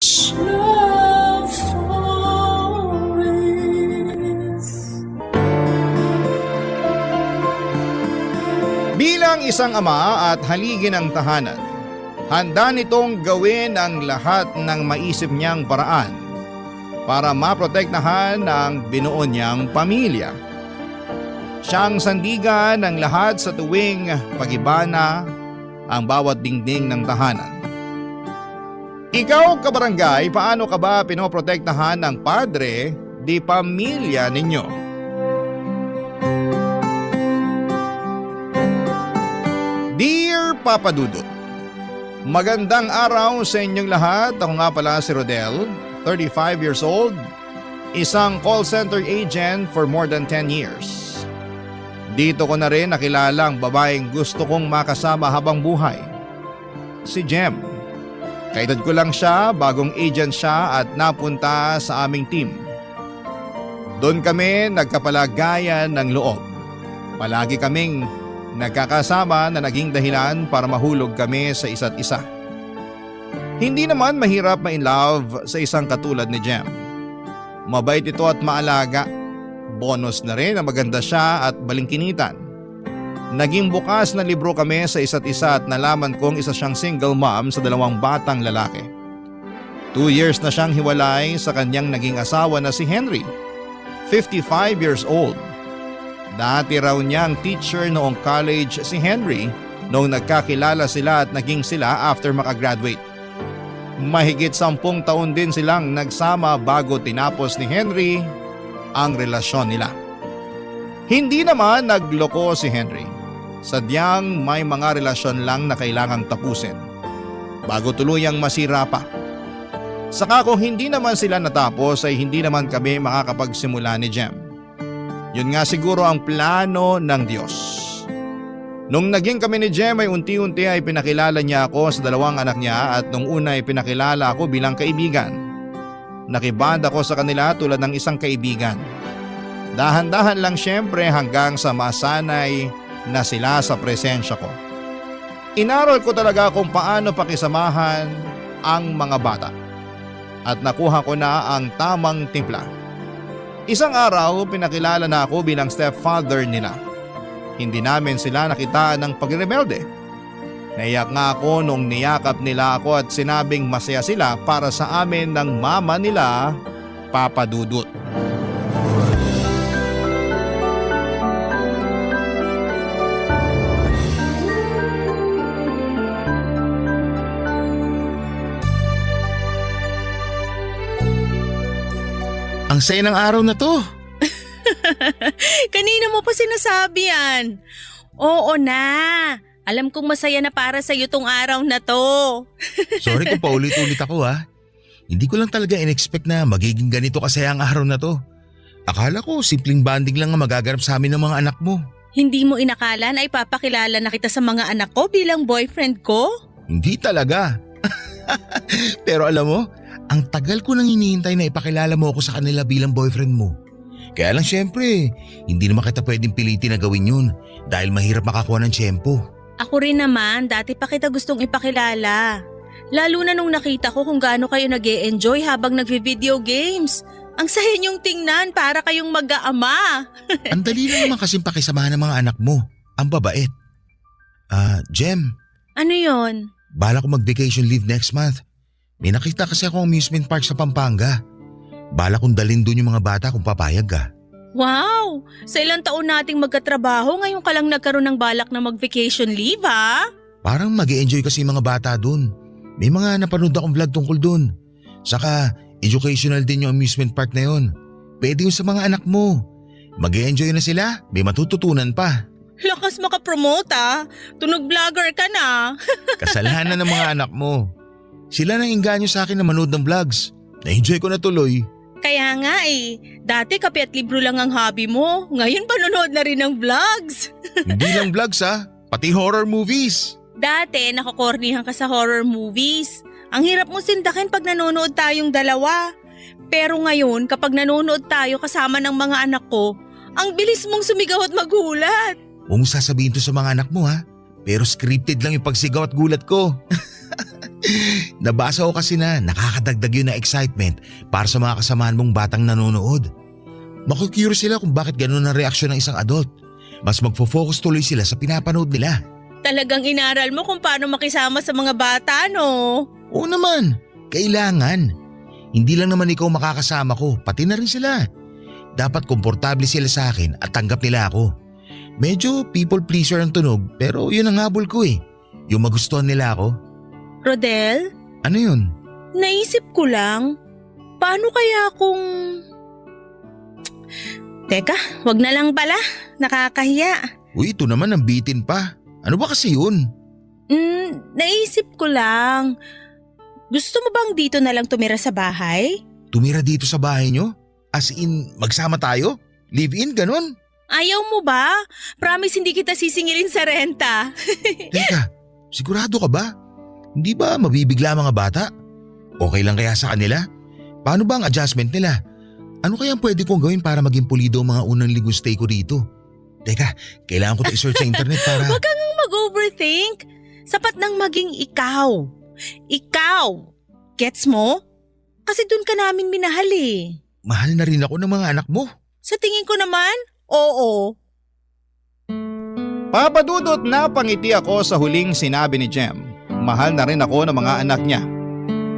Love always. Bilang isang ama at haligi ng tahanan, handa nitong gawin ang lahat ng maisip niyang paraan para maprotektahan ang binuo niyang pamilya. Siyang sandigan ng lahat sa tuwing pag-ibana ang bawat dingding ng tahanan. Ikaw, kabarangay, paano ka ba pinoprotektahan ng padre di pamilya ninyo? Dear Papa Dudut, magandang araw sa inyong lahat. Ako nga pala si Rodel, 35 years old, isang call center agent for more than 10 years. Dito ko na rin nakilala ang babaeng gusto kong makasama habang buhay, si Jem. Kaedad ko lang siya, bagong agent siya at napunta sa aming team. Doon kami nagkapalagayan ng loob. Palagi kaming nagkakasama na naging dahilan para mahulog kami sa isa't isa. Hindi naman mahirap ma-inlove sa isang katulad ni Jem. Mabait ito at maalaga. Bonus na rin na maganda siya at balingkinitan. Naging bukas na libro kami sa isa't isa at nalaman kong isa siyang single mom sa 2 batang lalaki. 2 years na siyang hiwalay sa kanyang naging asawa na si Henry, 55 years old. Dati raw niyang teacher noong college si Henry noong nagkakilala sila at naging sila after makagraduate. Mahigit 10 taon din silang nagsama bago tinapos ni Henry ang relasyon nila. Hindi naman nagloko si Henry. Sadyang may mga relasyon lang na kailangang tapusin bago tuluyang masira pa. Saka kung hindi naman sila natapos ay hindi naman kami makakapagsimula ni Jem. Yun nga siguro ang plano ng Diyos. Nung naging kami ni Jem ay unti-unti ay pinakilala niya ako sa 2 anak niya at nung una ay pinakilala ako bilang kaibigan. Nakibanda ko sa kanila tulad ng isang kaibigan. Dahan-dahan lang siyempre hanggang sa masanay na sila sa presensya ko. Inaral ko talaga kung paano pakisamahan ang mga bata at nakuha ko na ang tamang timpla. Isang araw pinakilala na ako bilang stepfather nila. Hindi namin sila nakitaan ng pagrebelde. Naiyak nga ako nung niyakap nila ako at sinabing masaya sila para sa amin ng mama nila, Papa Dudut. Ang saya ng araw na to. Kanina mo pa sinasabi yan. Oo na. Alam kong masaya na para sa iyo tong araw na to. Sorry kung paulit-ulit ako ha. Hindi ko lang talaga in-expect na magiging ganito kasaya ang araw na to. Akala ko simpleng banding lang ang magaganap sa amin ng mga anak mo. Hindi mo inakala na ipapakilala na kita sa mga anak ko bilang boyfriend ko? Hindi talaga. Pero alam mo, ang tagal ko nang hinihintay na ipakilala mo ako sa kanila bilang boyfriend mo. Kaya lang syempre, hindi naman kita pwedeng pilitin na gawin yun dahil mahirap makakuha ng tiyempo. Ako rin naman, dati pa kita gustong ipakilala. Lalo na nung nakita ko kung gaano kayo nag-e-enjoy habang nagvi-video games. Ang saya niyong tingnan, para kayong mag-aama. Ang dali lang naman kasing pakisamahan ng mga anak mo. Ang babait. Jem, Ano yon? bala ko mag-vacation leave next month. May nakita kasi akong amusement park sa Pampanga. Bala kong dalhin doon yung mga bata kung papayag ka. Wow! Sa ilang taon nating magkatrabaho, ngayon ka lang nagkaroon ng balak na mag-vacation leave, ha? Parang mag-e-enjoy kasi yung mga bata doon. May mga napanood akong vlog tungkol doon. Saka educational din yung amusement park na yun. Pwede yun sa mga anak mo. Mag-e-enjoy na sila, may matututunan pa. Lakas makapromote, ha? Tunog vlogger ka na. Kasalanan ng mga anak mo. Sila nang inganyo sa akin na manood ng vlogs. Na-enjoy ko na tuloy. Kaya nga eh, dati kape at libro lang ang hobby mo. Ngayon panonood na rin ng vlogs. Hindi lang vlogs ha, pati horror movies. Dati nakakornihan ka sa horror movies. Ang hirap mo sindakin pag nanonood tayong dalawa. Pero ngayon kapag nanonood tayo kasama ng mga anak ko, ang bilis mong sumigaw at magulat. Huwag mong sasabihin to sa mga anak mo ha. Pero scripted lang yung pagsigaw at gulat ko. Nabasa ko kasi na nakakadagdag yun na excitement para sa mga kasamahan mong batang nanonood. Makukurious sila kung bakit ganun ang reaksyon ng isang adult. Mas magfo-focus tuloy sila sa pinapanood nila. Talagang inaral mo kung paano makisama sa mga bata, no? Oo naman, kailangan. Hindi lang naman ikaw makakasama ko, pati na rin sila. Dapat komportable sila sa akin at tanggap nila ako. Medyo people pleaser ang tunog pero yun ang habol ko eh. Yung magustuhan nila ako. Rodel, Ano yun? naisip ko lang, paano kaya kung… Teka, wag na lang pala. Nakakahiya. Uy, ito naman ang bitin pa. Ano ba kasi yun? Naisip ko lang. Gusto mo bang dito na lang tumira sa bahay? Tumira dito sa bahay nyo? As in, magsama tayo? Live-in, ganun? Ayaw mo ba? Promise hindi kita sisingilin sa renta. Teka, sigurado ka ba? Hindi ba mabibigla ang mga bata? Okay lang kaya sa kanila? Paano ba ang adjustment nila? Ano kaya pwede kong gawin para maging pulido ang mga unang linggo stay ko dito? Teka, kailangan ko to i-search sa internet para… Huwag kang mag-overthink. Sapat nang maging ikaw. Ikaw. Gets mo? Kasi dun ka namin minahal eh. Mahal na rin ako ng mga anak mo. Sa tingin ko naman, oo. Papadudot na pangiti ako sa huling sinabi ni Jem. Mahal na rin ako ng mga anak niya.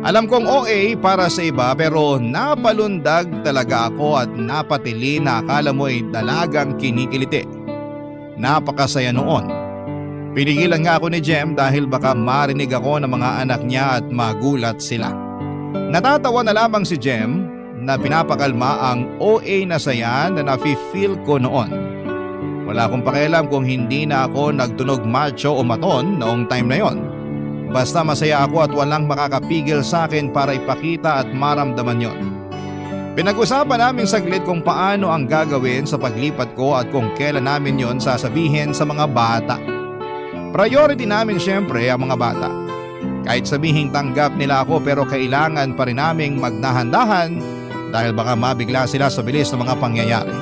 Alam kong OA para sa iba pero napalundag talaga ako at napatili na akala mo ay dalagang kinikiliti. Napakasaya noon. Pinigilan nga ako ni Jem dahil baka marinig ako ng mga anak niya at magulat sila. Natatawa na lamang si Jem na pinapakalma ang OA na saya na nafe-feel ko noon. Wala akong pakialam kung hindi na ako nagtunog macho o maton noong time na yon. Basta masaya ako at walang makakapigil sa akin para ipakita at maramdaman yon. Pinag-usapan namin saglit kung paano ang gagawin sa paglipat ko at kung kailan namin yon sasabihin sa mga bata. Priority namin syempre ang mga bata. Kahit sabihing tanggap nila ako pero kailangan pa rin naming magdahan-dahan dahil baka mabigla sila sa bilis ng mga pangyayari.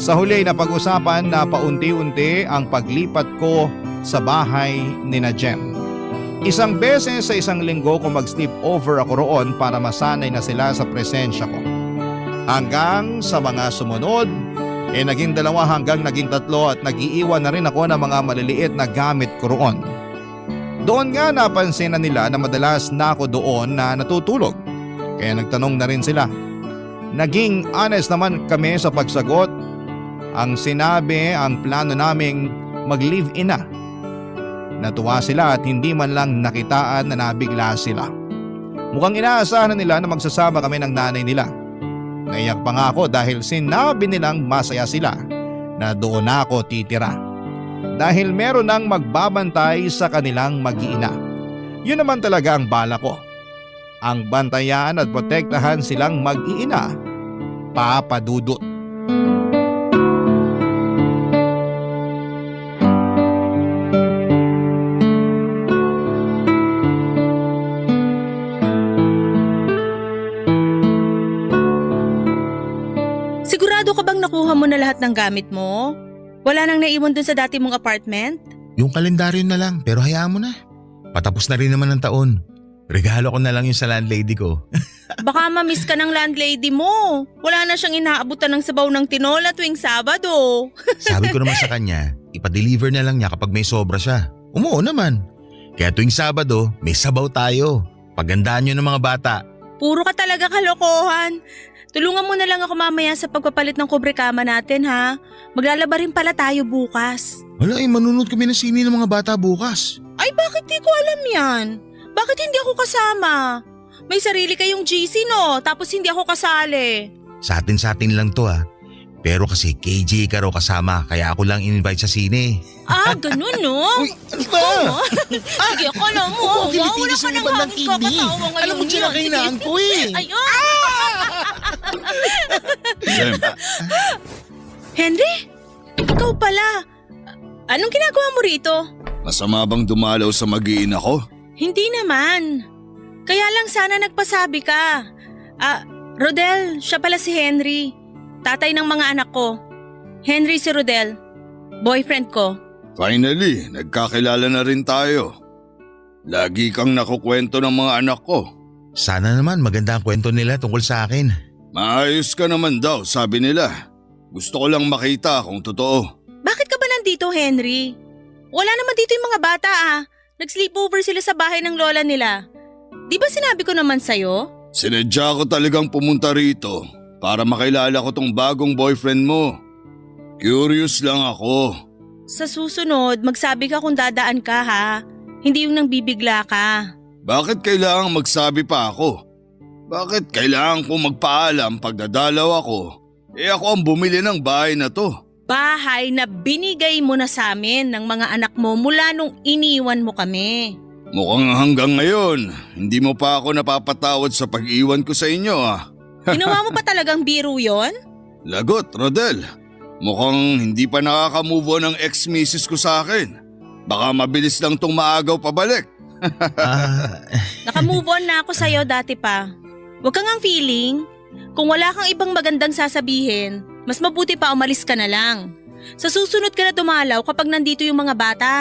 Sa huli na pag-usapan na paunti-unti ang paglipat ko sa bahay ni na Jem. Isang beses sa isang linggo ko mag-sleep over ako roon para masanay na sila sa presensya ko. Hanggang sa mga sumunod, naging 2 hanggang naging 3 at nag-iiwan na rin ako ng mga maliliit na gamit ko roon. Doon nga napansin na nila na madalas na ako doon na natutulog. Kaya nagtanong na rin sila. Naging honest naman kami sa pagsagot. Ang sinabi ang plano naming mag-live-in na. Natuwa sila at hindi man lang nakitaan na nabigla sila. Mukhang inaasahan na nila na magsasama kami ng nanay nila. Naiyak pa nga ako dahil sinabi nilang masaya sila na doon ako titira. Dahil meron nang magbabantay sa kanilang mag-iina. Yun naman talaga ang bala ko. Ang bantayan at protektahan silang mag-iina. Papadudot. Sigurado ka bang nakuha mo na lahat ng gamit mo? Wala nang naiwan dun sa dati mong apartment? Yung kalendaryo na lang pero hayaan mo na. Patapos na rin naman ang taon. Regalo ko na lang yung sa landlady ko. Baka ma-miss ka ng landlady mo. Wala na siyang inaabutan ng sabaw ng tinola tuwing Sabado. Sabi ko naman sa kanya, ipa-deliver na lang niya kapag may sobra siya. Umuo naman. Kaya tuwing Sabado, may sabaw tayo. Pagandaan niyo ng mga bata. Puro ka talaga kalokohan. Tulungan mo na lang ako mamaya sa pagpapalit ng kubre-kama natin ha. Maglalaba rin pala tayo bukas. Wala manunod kami ng sini ng mga bata bukas. Ay bakit di ko alam yan? Bakit hindi ako kasama? May sarili kayong GC no, tapos hindi ako kasali. Sa atin lang to Pero kasi KJ ka raw kasama kaya ako lang in-invite sa sine. Ah, ganun no? Uy, ano ba? Sige, akala mo. Wala ka ng hangin kakatawa ngayon. Alam mo sila kainaan ko Ayun. Jem, Henry? Ikaw pala. Anong ginagawa mo rito? masama bang dumalaw sa mag-iina ko? Hindi naman. Kaya lang sana nagpasabi ka. Rodel, siya pala si Henry. Tatay ng mga anak ko. Henry si Rodel. Boyfriend ko. Finally, nagkakilala na rin tayo. Lagi kang nakukwento ng mga anak ko. Sana naman maganda ang kwento nila tungkol sa akin. Maayos ka naman daw, sabi nila. Gusto ko lang makita kung totoo. Bakit ka ba nandito, Henry? Wala naman dito yung mga bata Nag-sleepover sila sa bahay ng lola nila. Di ba sinabi ko naman sa'yo? Sinadya ko talagang pumunta rito para makilala ko tong bagong boyfriend mo. Curious lang ako. Sa susunod, magsabi ka kung dadaan ka Hindi yung nang bibigla ka. Bakit kailangang magsabi pa ako? Bakit kailangan ko magpaalam pag dadalaw ako? Ako ang bumili ng bahay na to. Bahay na binigay mo na sa amin ng mga anak mo mula nung iniwan mo kami. Mukhang hanggang ngayon, hindi mo pa ako napapatawad sa pag-iwan ko sa inyo Ginawa mo pa talagang biro yon? Lagot, Rodel. Mukhang hindi pa nakaka-move on ang ex-missus ko sa akin. Baka mabilis lang tong maagaw pabalik. Naka-move on na ako sa'yo dati pa. Huwag kang ang feeling. Kung wala kang ibang magandang sasabihin, mas mabuti pa umalis ka na lang. Sa susunod ka na dumalaw kapag nandito yung mga bata.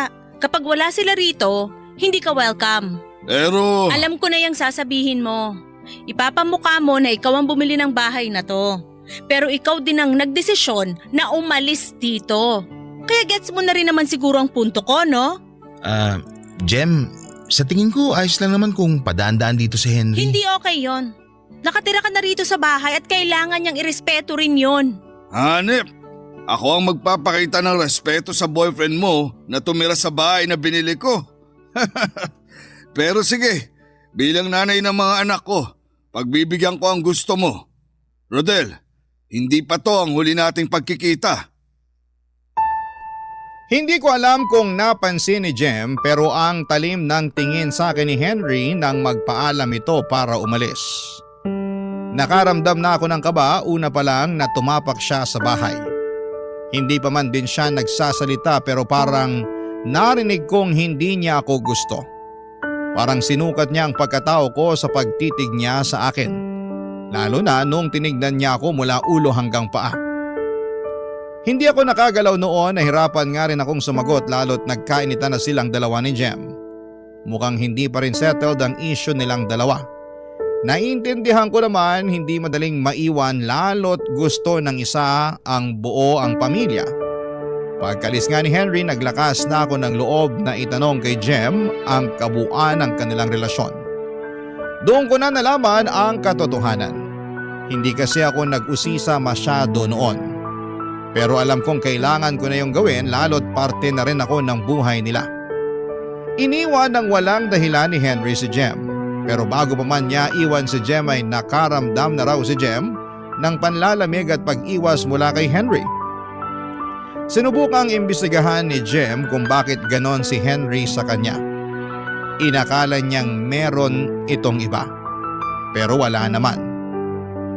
Kapag wala sila rito, hindi ka welcome. Pero… Alam ko na yung sasabihin mo. Ipapamukha mo na ikaw ang bumili ng bahay na to. Pero ikaw din ang nagdesisyon na umalis dito. Kaya gets mo na rin naman siguro ang punto ko, no? Jem, sa tingin ko ayos lang naman kung padaan-daan dito si Henry. Hindi okay yon. Nakatira ka na rito sa bahay at kailangan niyang irespeto rin yon. Hanep, ako ang magpapakita ng respeto sa boyfriend mo na tumira sa bahay na binili ko. Pero sige, bilang nanay ng mga anak ko, pagbibigyan ko ang gusto mo. Rodel, hindi pa to ang huli nating pagkikita. Hindi ko alam kung napansin ni Jem pero ang talim ng tingin sa akin ni Henry nang magpaalam ito para umalis. Nakaramdam na ako ng kaba una pa lang na tumapak siya sa bahay. Hindi pa man din siya nagsasalita pero parang narinig kong hindi niya ako gusto. Parang sinukat niya ang pagkatao ko sa pagtitig niya sa akin. Lalo na nung tinignan niya ako mula ulo hanggang paa. Hindi ako nakagalaw noon, nahirapan nga rin akong sumagot lalo't nagkainitan na silang dalawa ni Jem. Mukhang hindi pa rin settled ang issue nilang dalawa. Naiintindihan ko naman hindi madaling maiwan lalo't gusto ng isa ang buo ang pamilya. Pagkalis nga ni Henry, naglakas na ako ng loob na itanong kay Jem ang kabuuan ng kanilang relasyon. Doon ko na nalaman ang katotohanan. Hindi kasi ako nag-usisa masyado noon. Pero alam kong kailangan ko na yung gawin lalo't parte na rin ako ng buhay nila. Iniwan ng walang dahilan ni Henry si Jem. Pero bago pa man niya iwan si Jem ay nakaramdam na raw si Jem ng panlalamig at pag-iwas mula kay Henry. Sinubukang imbestigahan ni Jem kung bakit ganon si Henry sa kanya. Inakala niyang meron itong iba. Pero wala naman.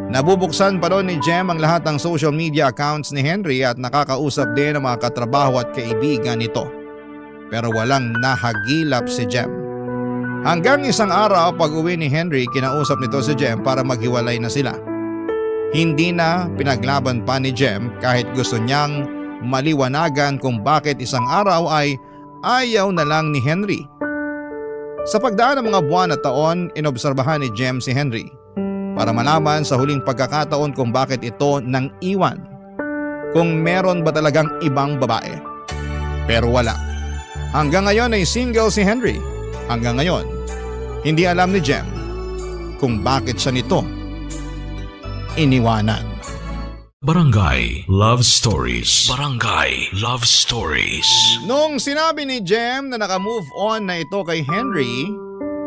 Nabubuksan pa ron ni Jem ang lahat ng social media accounts ni Henry at nakakausap din ng mga katrabaho at kaibigan nito. Pero walang nahagilap si Jem. Hanggang isang araw pag uwi ni Henry, kinausap nito si Jem para maghiwalay na sila. Hindi na pinaglaban pa ni Jem kahit gusto niyang maliwanagan kung bakit isang araw ay ayaw na lang ni Henry. Sa pagdaan ng mga buwan at taon, inobserbahan ni Jem si Henry para malaman sa huling pagkakataon kung bakit ito nang iwan. Kung meron ba talagang ibang babae. Pero wala. Hanggang ngayon ay single si Henry. Hanggang ngayon, hindi alam ni Jem kung bakit siya nito iniwanan. Barangay Love Stories. Barangay Love Stories. Nung sinabi ni Jem na naka-move on na ito kay Henry,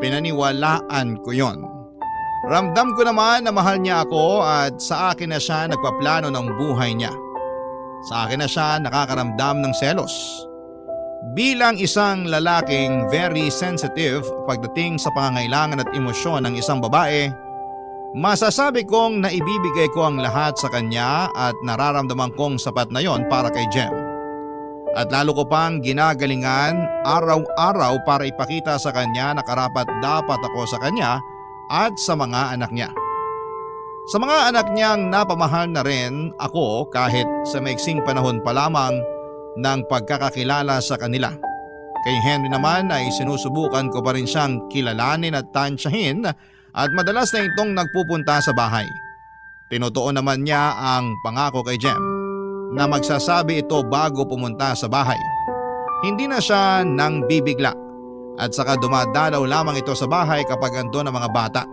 pinaniwalaan ko yon. Ramdam ko naman na mahal niya ako at sa akin na siya nagpaplano ng buhay niya. Sa akin na siya nakakaramdam ng selos. Bilang isang lalaking very sensitive pagdating sa pangangailangan at emosyon ng isang babae, masasabi kong naibibigay ko ang lahat sa kanya at nararamdaman kong sapat na yon para kay Jem. At lalo ko pang ginagalingan araw-araw para ipakita sa kanya na karapat dapat ako sa kanya at sa mga anak niya. Sa mga anak niyang napamahal na rin ako kahit sa maiksing panahon pa lamang ng pagkakakilala sa kanila. Kay Henry naman ay sinusubukan ko pa rin siyang kilalanin at tansyahin at madalas na itong nagpupunta sa bahay. Tinutuon naman niya ang pangako kay Jem na magsasabi ito bago pumunta sa bahay. Hindi na siya nang bibigla at saka dumadalaw lamang ito sa bahay kapag andun ang mga bata.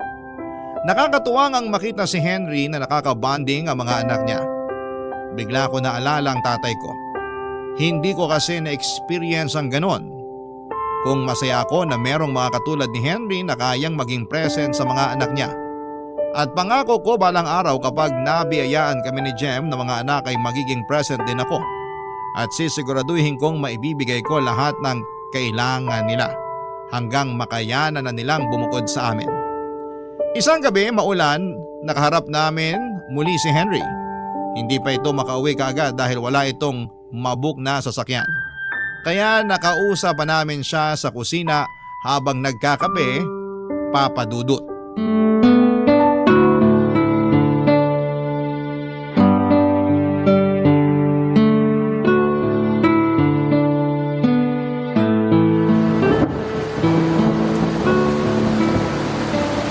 Nakakatuwang ang makita si Henry na nakakabanding ang mga anak niya. Bigla ko naalala ang tatay ko. Hindi ko kasi na-experience ang ganon. Kung masaya ako na merong mga katulad ni Henry na kayang maging present sa mga anak niya. At pangako ko balang araw kapag nabiyayaan kami ni Jem na mga anak ay magiging present din ako. At sisiguraduhin kong maibibigay ko lahat ng kailangan nila hanggang makayanan na nilang bumukod sa amin. Isang gabi maulan, nakaharap namin muli si Henry. Hindi pa ito makauwi kaagad dahil wala itong mabook na sasakyan. Kaya nakausap pa namin siya sa kusina habang nagkakape, Papa Dudut.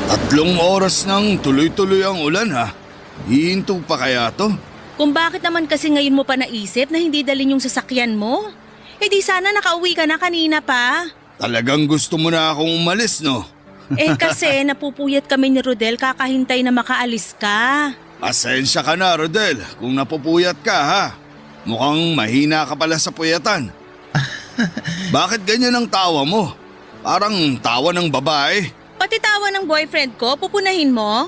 Tatlong oras nang tuloy-tuloy ang ulan ha. Hihinto pa kaya to? Kung bakit naman kasi ngayon mo pa naisip na hindi dalhin yung sasakyan mo? Eh di sana nakauwi ka na kanina pa. Talagang gusto mo na akong umalis no? Eh kasi napupuyat kami ni Rodel kakahintay na makaalis ka. Pasensya ka na Rodel kung napupuyat ka ha. Mukhang mahina ka pala sa puyatan. Bakit ganyan ang tawa mo? Parang tawa ng babae. Pati tawa ng boyfriend ko, pupunahin mo?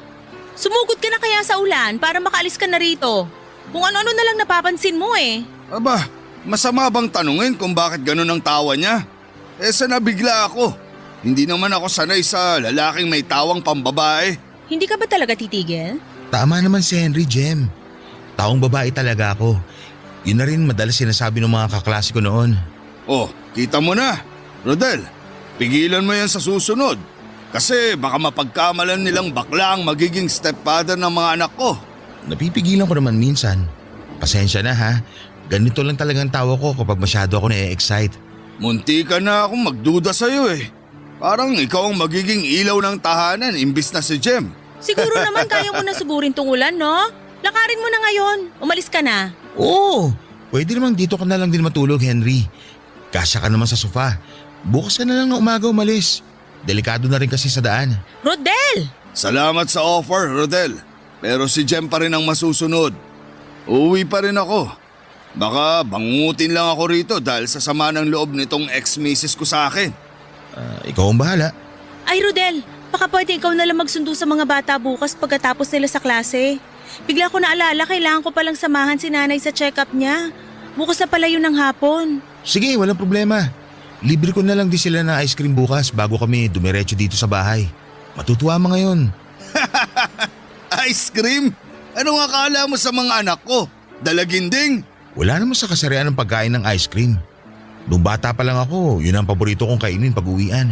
Sumugod ka na kaya sa ulan para makaalis ka na rito. Kung ano-ano na lang napapansin mo eh. Aba, masama bang tanungin kung bakit ganun ang tawa niya? Eh sa nabigla ako. Hindi naman ako sanay sa lalaking may tawang pambabae. Hindi ka ba talaga titigil? Tama naman si Henry, Jem. Taong babae talaga ako. Yun na rin madalas sinasabi ng mga kaklase ko noon. Oh, kita mo na. Rodel, pigilan mo yan sa susunod. Kasi baka mapagkamalan nilang bakla ang magiging stepfather ng mga anak ko. Napipigilan ko naman minsan. Pasensya na ha. Ganito lang talagang tawa ko kapag masyado ako na-excite. Munti ka na akong magduda sa'yo eh. Parang ikaw ang magiging ilaw ng tahanan imbis na si Jem. Siguro naman kaya mo na sugurin tong ulan, no? Lakarin mo na ngayon. Umalis ka na. Oo, pwede namang dito ka na lang din matulog, Henry. Kasya ka naman sa sofa. Bukas ka na lang na umaga umalis. Delikado na rin kasi sa daan. Rodel! Salamat sa offer, Rodel. Pero si Jem pa rin ang masusunod. Uuwi pa rin ako. Baka bangutin lang ako rito dahil sa sama ng loob nitong ex-misis ko sa akin. Ikaw ang bahala. Ay Rodel, baka pwede ikaw na lang magsundo sa mga bata bukas pagkatapos nila sa klase. Bigla ko naalala kailangan ko palang samahan si nanay sa check-up niya. Bukas na pala yun ng hapon. Sige, walang problema. Libre ko na lang din sila na ice cream bukas bago kami dumiretso dito sa bahay. Matutuwa mo ngayon. Ice cream? Anong akala mo sa mga anak ko? Dalaginding? Wala naman sa kasarian ng pagkain ng ice cream. Nung bata pa lang ako, yun ang paborito kong kainin pag uwian.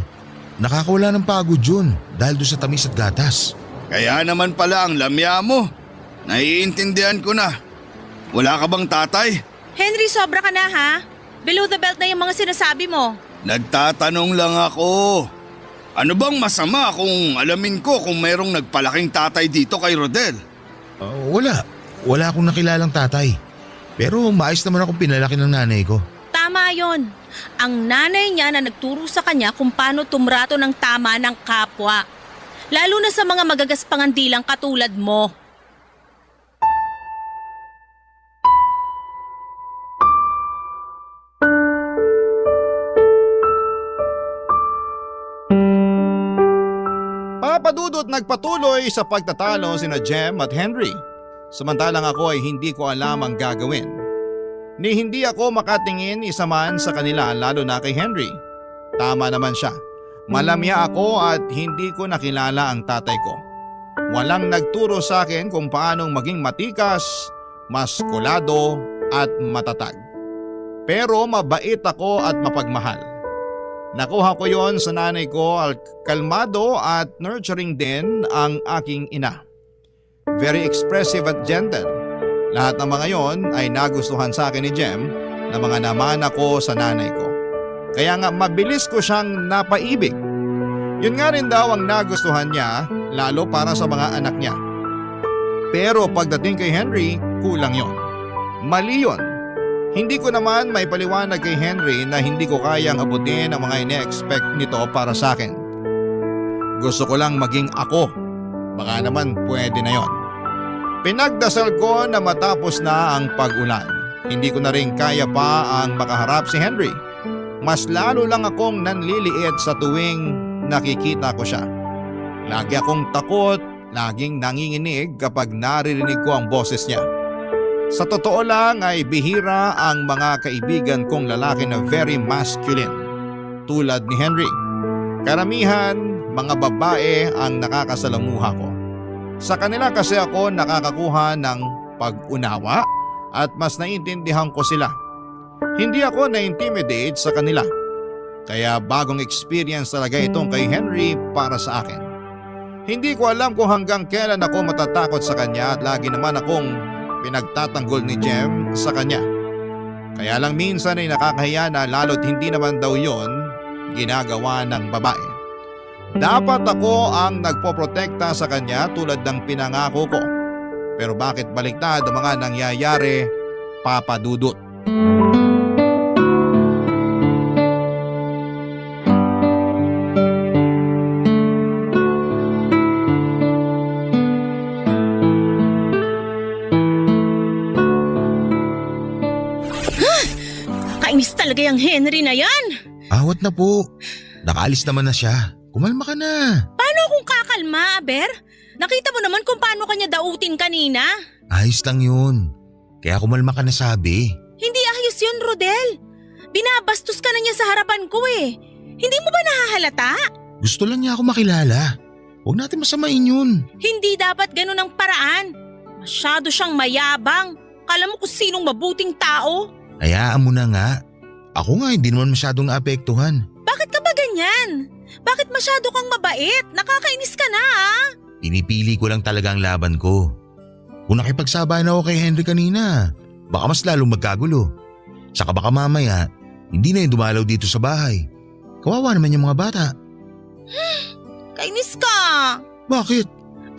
Nakakawala ng pagod yun dahil doon sa tamis at gatas. Kaya naman pala ang lamya mo. Naiintindihan ko na. Wala ka bang tatay? Henry, sobra ka na ha? Below the belt na yung mga sinasabi mo. Nagtatanong lang ako. Ano bang masama kung alamin ko kung mayroong nagpalaking tatay dito kay Rodel? Wala. Wala akong nakilalang tatay. Pero maayos naman akong pinalaki ng nanay ko. Tama yon. Ang nanay niya na nagturo sa kanya kung paano tumrato ng tama ng kapwa. Lalo na sa mga magagaspangan dilang katulad mo. Papadudot nagpatuloy sa pagtatalo sina Jem at Henry. Samantalang ako ay hindi ko alam ang gagawin. Ni hindi ako makatingin isa man sa kanila lalo na kay Henry. Tama naman siya. Malamya ako at hindi ko nakilala ang tatay ko. Walang nagturo sa akin kung paanong maging matikas, maskulado at matatag. Pero mabait ako at mapagmahal. Nakuha ko yon sa nanay ko at kalmado at nurturing din ang aking ina. Very expressive at gentle. Lahat ng mga yon ay nagustuhan sa akin ni Jem na mga naman ako sa nanay ko. Kaya nga mabilis ko siyang napaibig. Yun nga rin daw ang nagustuhan niya, lalo para sa mga anak niya. Pero pagdating kay Henry, kulang yon. Mali yon. Hindi ko naman may paliwanag kay Henry na hindi ko kayang abutin ang mga ine-expect nito para sa akin. Gusto ko lang maging ako. Baka naman pwede na yon. Pinagdasal ko na matapos na ang pag-ulan. Hindi ko na rin kaya pa ang makaharap si Henry. Mas lalo lang akong nanliliit sa tuwing nakikita ko siya. Lagi akong takot, laging nanginginig kapag naririnig ko ang boses niya. Sa totoo lang ay bihira ang mga kaibigan kong lalaki na very masculine, tulad ni Henry. Karamihan, mga babae ang nakakasalamuha ko. Sa kanila kasi ako nakakakuha ng pag-unawa at mas naiintindihan ko sila. Hindi ako na-intimidate sa kanila. Kaya bagong experience talaga itong kay Henry para sa akin. Hindi ko alam kung hanggang kailan ako matatakot sa kanya at lagi naman akong pinagtatanggol ni Jem sa kanya. Kaya lang minsan ay nakakahiya na lalo't hindi naman daw yon ginagawa ng babae. Dapat ako ang nagpoprotekta sa kanya tulad ng pinangako ko. Pero bakit baliktad ang mga nangyayari, Papa Dudut? Kainis talaga yung Henry na yan. Awat na po. Nakaalis naman na siya. Kumalma ka na. Paano kung kakalma, Aber? Nakita mo naman kung paano kanya dautin kanina. Ayos lang yun. Kaya kumalma ka na sabi. Hindi ayos yun, Rodel. Binabastos ka na niya sa harapan ko eh. Hindi mo ba nahahalata? Gusto lang niya ako makilala. Huwag natin masamain yun. Hindi dapat ganun ang paraan. Masyado siyang mayabang. Kala mo kung sinong mabuting tao. Hayaan mo na nga. Ako nga hindi naman masyadong naapektuhan. Bakit ka ba ganyan? Bakit masyado kang mabait? Nakakainis ka na ah. Pinipili ko lang talaga ang laban ko. Kung nakipagsabayan ako kay Henry kanina, baka mas lalong magkagulo. Saka baka mamaya, hindi na yung dumalaw dito sa bahay. Kawawa naman yung mga bata. Kainis ka. Bakit?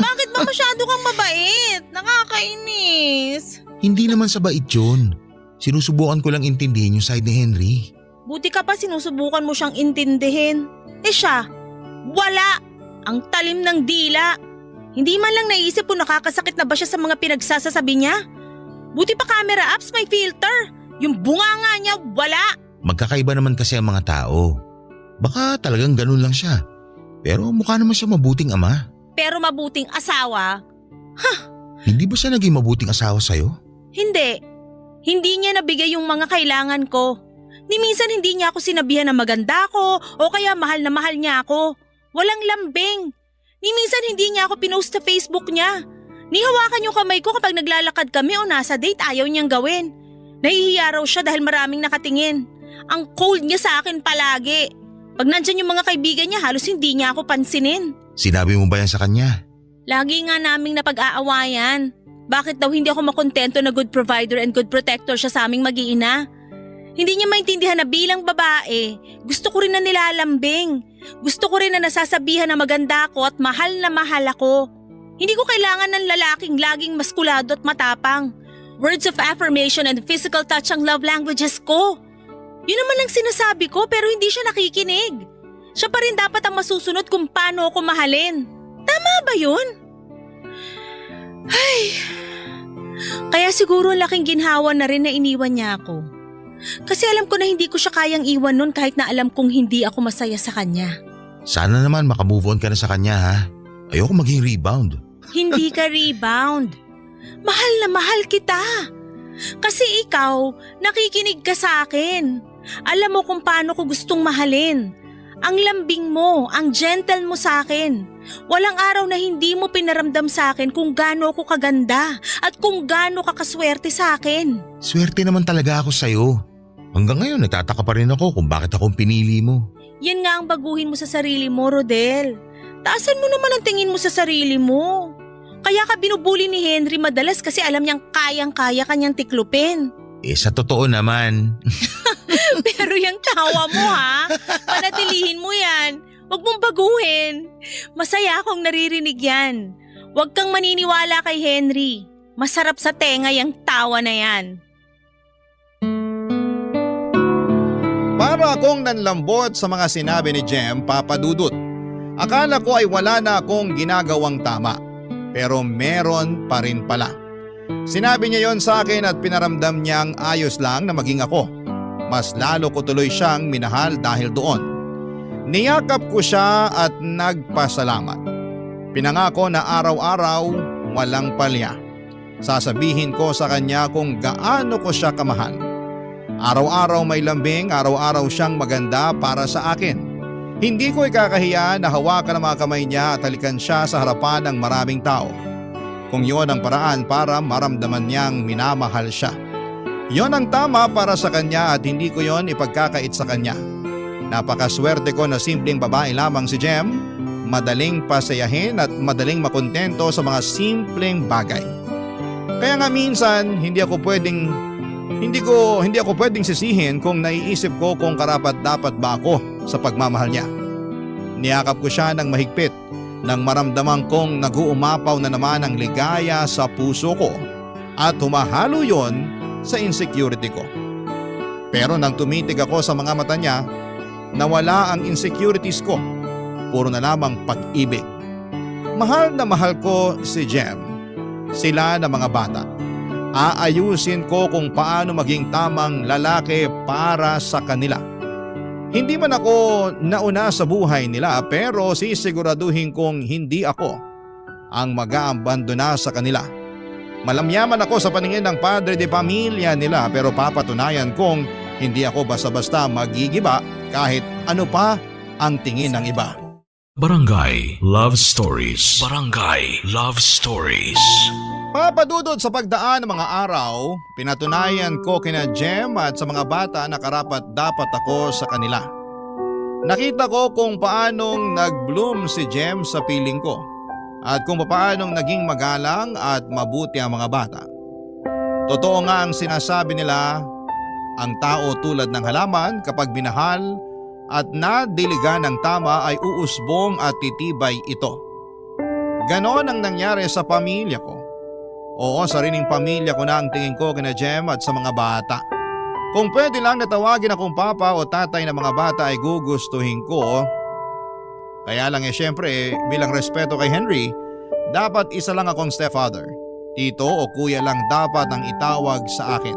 Bakit ba masyado kang mabait? Nakakainis. Hindi naman sa bait yun. Sinusubukan ko lang intindihin yung side ni Henry. Buti ka pa sinusubukan mo siyang intindihin. Eh siya, wala. Ang talim ng dila. Hindi man lang naisip kung nakakasakit na ba siya sa mga pinagsasasabi niya. Buti pa camera apps may filter. Yung bunganga niya, wala. Magkakaiba naman kasi ang mga tao. Baka talagang ganun lang siya. Pero mukha naman siya mabuting ama. Pero mabuting asawa? Hindi ba siya naging mabuting asawa sa'yo? Hindi. Hindi niya nabigay yung mga kailangan ko. Ni minsan hindi niya ako sinabihan na maganda ako o kaya mahal na mahal niya ako. Walang lambing. Ni minsan hindi niya ako pinost sa Facebook niya. Ni hawakan yung kamay ko kapag naglalakad kami o nasa date ayaw niyang gawin. Nahihiya raw siya dahil maraming nakatingin. Ang cold niya sa akin palagi. Pag nandyan yung mga kaibigan niya halos hindi niya ako pansinin. Sinabi mo ba yan sa kanya? Lagi nga naming napag-aawayan. Bakit daw hindi ako makontento na good provider and good protector siya sa aming mag-iina? Hindi niya maintindihan na bilang babae, gusto ko rin na nilalambing. Gusto ko rin na nasasabihan na maganda ako at mahal na mahal ako. Hindi ko kailangan ng lalaking laging maskulado at matapang. Words of affirmation and physical touch ang love languages ko. Yun naman ang sinasabi ko pero hindi siya nakikinig. Siya pa rin dapat ang masusunod kung paano ako mahalin. Tama ba yun? Ay, kaya siguro laking ginhawa na rin na iniwan niya ako. Kasi alam ko na hindi ko siya kayang iwan nun kahit na alam kong hindi ako masaya sa kanya. Sana naman makamove on ka na sa kanya ha. Ayoko maging rebound. Hindi ka rebound. Mahal na mahal kita. Kasi ikaw, nakikinig ka sa akin. Alam mo kung paano ko gustong mahalin. Ang lambing mo, ang gentle mo sa akin. Walang araw na hindi mo pinaramdam sa akin kung gaano ako kaganda at kung gaano ka kaswerte sa akin. Swerte naman talaga ako sa'yo. Hanggang ngayon nagtataka pa rin ako kung bakit akong pinili mo. Yan nga ang baguhin mo sa sarili mo, Rodel. Taasan mo naman ang tingin mo sa sarili mo. Kaya ka binubuli ni Henry madalas kasi alam niyang kayang-kaya kanyang tiklupin. Sa totoo naman. Pero yung tawa mo ha, panatilihin mo yan. Huwag mong baguhin. Masaya akong naririnig yan. Huwag kang maniniwala kay Henry. Masarap sa tenga yung tawa na yan. Para akong nanlambot sa mga sinabi ni Jem, Papa Dudut. Akala ko ay wala na akong ginagawang tama. Pero meron pa rin pala. Sinabi niya yon sa akin at pinaramdam niyang ayos lang na maging ako. Mas lalo ko tuloy siyang minahal dahil doon. Niyakap ko siya at nagpasalamat. Pinangako na araw-araw walang palya. Sasabihin ko sa kanya kung gaano ko siya kamahal. Araw-araw may lambing, araw-araw siyang maganda para sa akin. Hindi ko ikakahiya na hawakan ang mga kamay niya at halikan siya sa harapan ng maraming tao. Kung yon ang paraan para maramdaman niyang minamahal siya. Yon ang tama para sa kanya at hindi ko yon ipagkakait sa kanya. Napakaswerte ko na simpleng babae lamang si Jem, madaling pasayahin at madaling makontento sa mga simpleng bagay. Kaya nga minsan hindi ako pwedeng sisihin kung naiisip ko kung karapat-dapat ba ako sa pagmamahal niya. Niyakap ko siya ng mahigpit nang maramdaman kong nag-uumapaw na naman ang ligaya sa puso ko at humahalo yon sa insecurity ko. Pero nang tumitig ako sa mga mata niya, nawala ang insecurities ko. Puro na lamang pag-ibig. Mahal na mahal ko si Jem. Sila na mga bata. Aayusin ko kung paano maging tamang lalaki para sa kanila. Hindi man ako nauna sa buhay nila pero sisiguraduhin kong hindi ako ang mag-aabandona sa kanila. Malamyaman ako sa paningin ng padre de pamilya nila pero papatunayan kong hindi ako basta-basta magigiba kahit ano pa ang tingin ng iba. Barangay Love Stories. Barangay Love Stories. Papadudod sa pagdaan ng mga araw, pinatunayan ko kina Jem at sa mga bata na karapat-dapat ako sa kanila. Nakita ko kung paanong nag-bloom si Jem sa piling ko at kung paanong naging magalang at mabuti ang mga bata. Totoo nga ang sinasabi nila, ang tao tulad ng halaman kapag binahal at nadiligan ng tama ay uusbong at titibay ito. Ganon ang nangyari sa pamilya ko. Oo, sariling pamilya ko na ang tingin ko kina Jem at sa mga bata. Kung pwede lang natawagin akong papa o tatay ng mga bata ay gugustuhin ko. Kaya lang syempre bilang respeto kay Henry, dapat isa lang akong stepfather. Tito o kuya lang dapat ang itawag sa akin.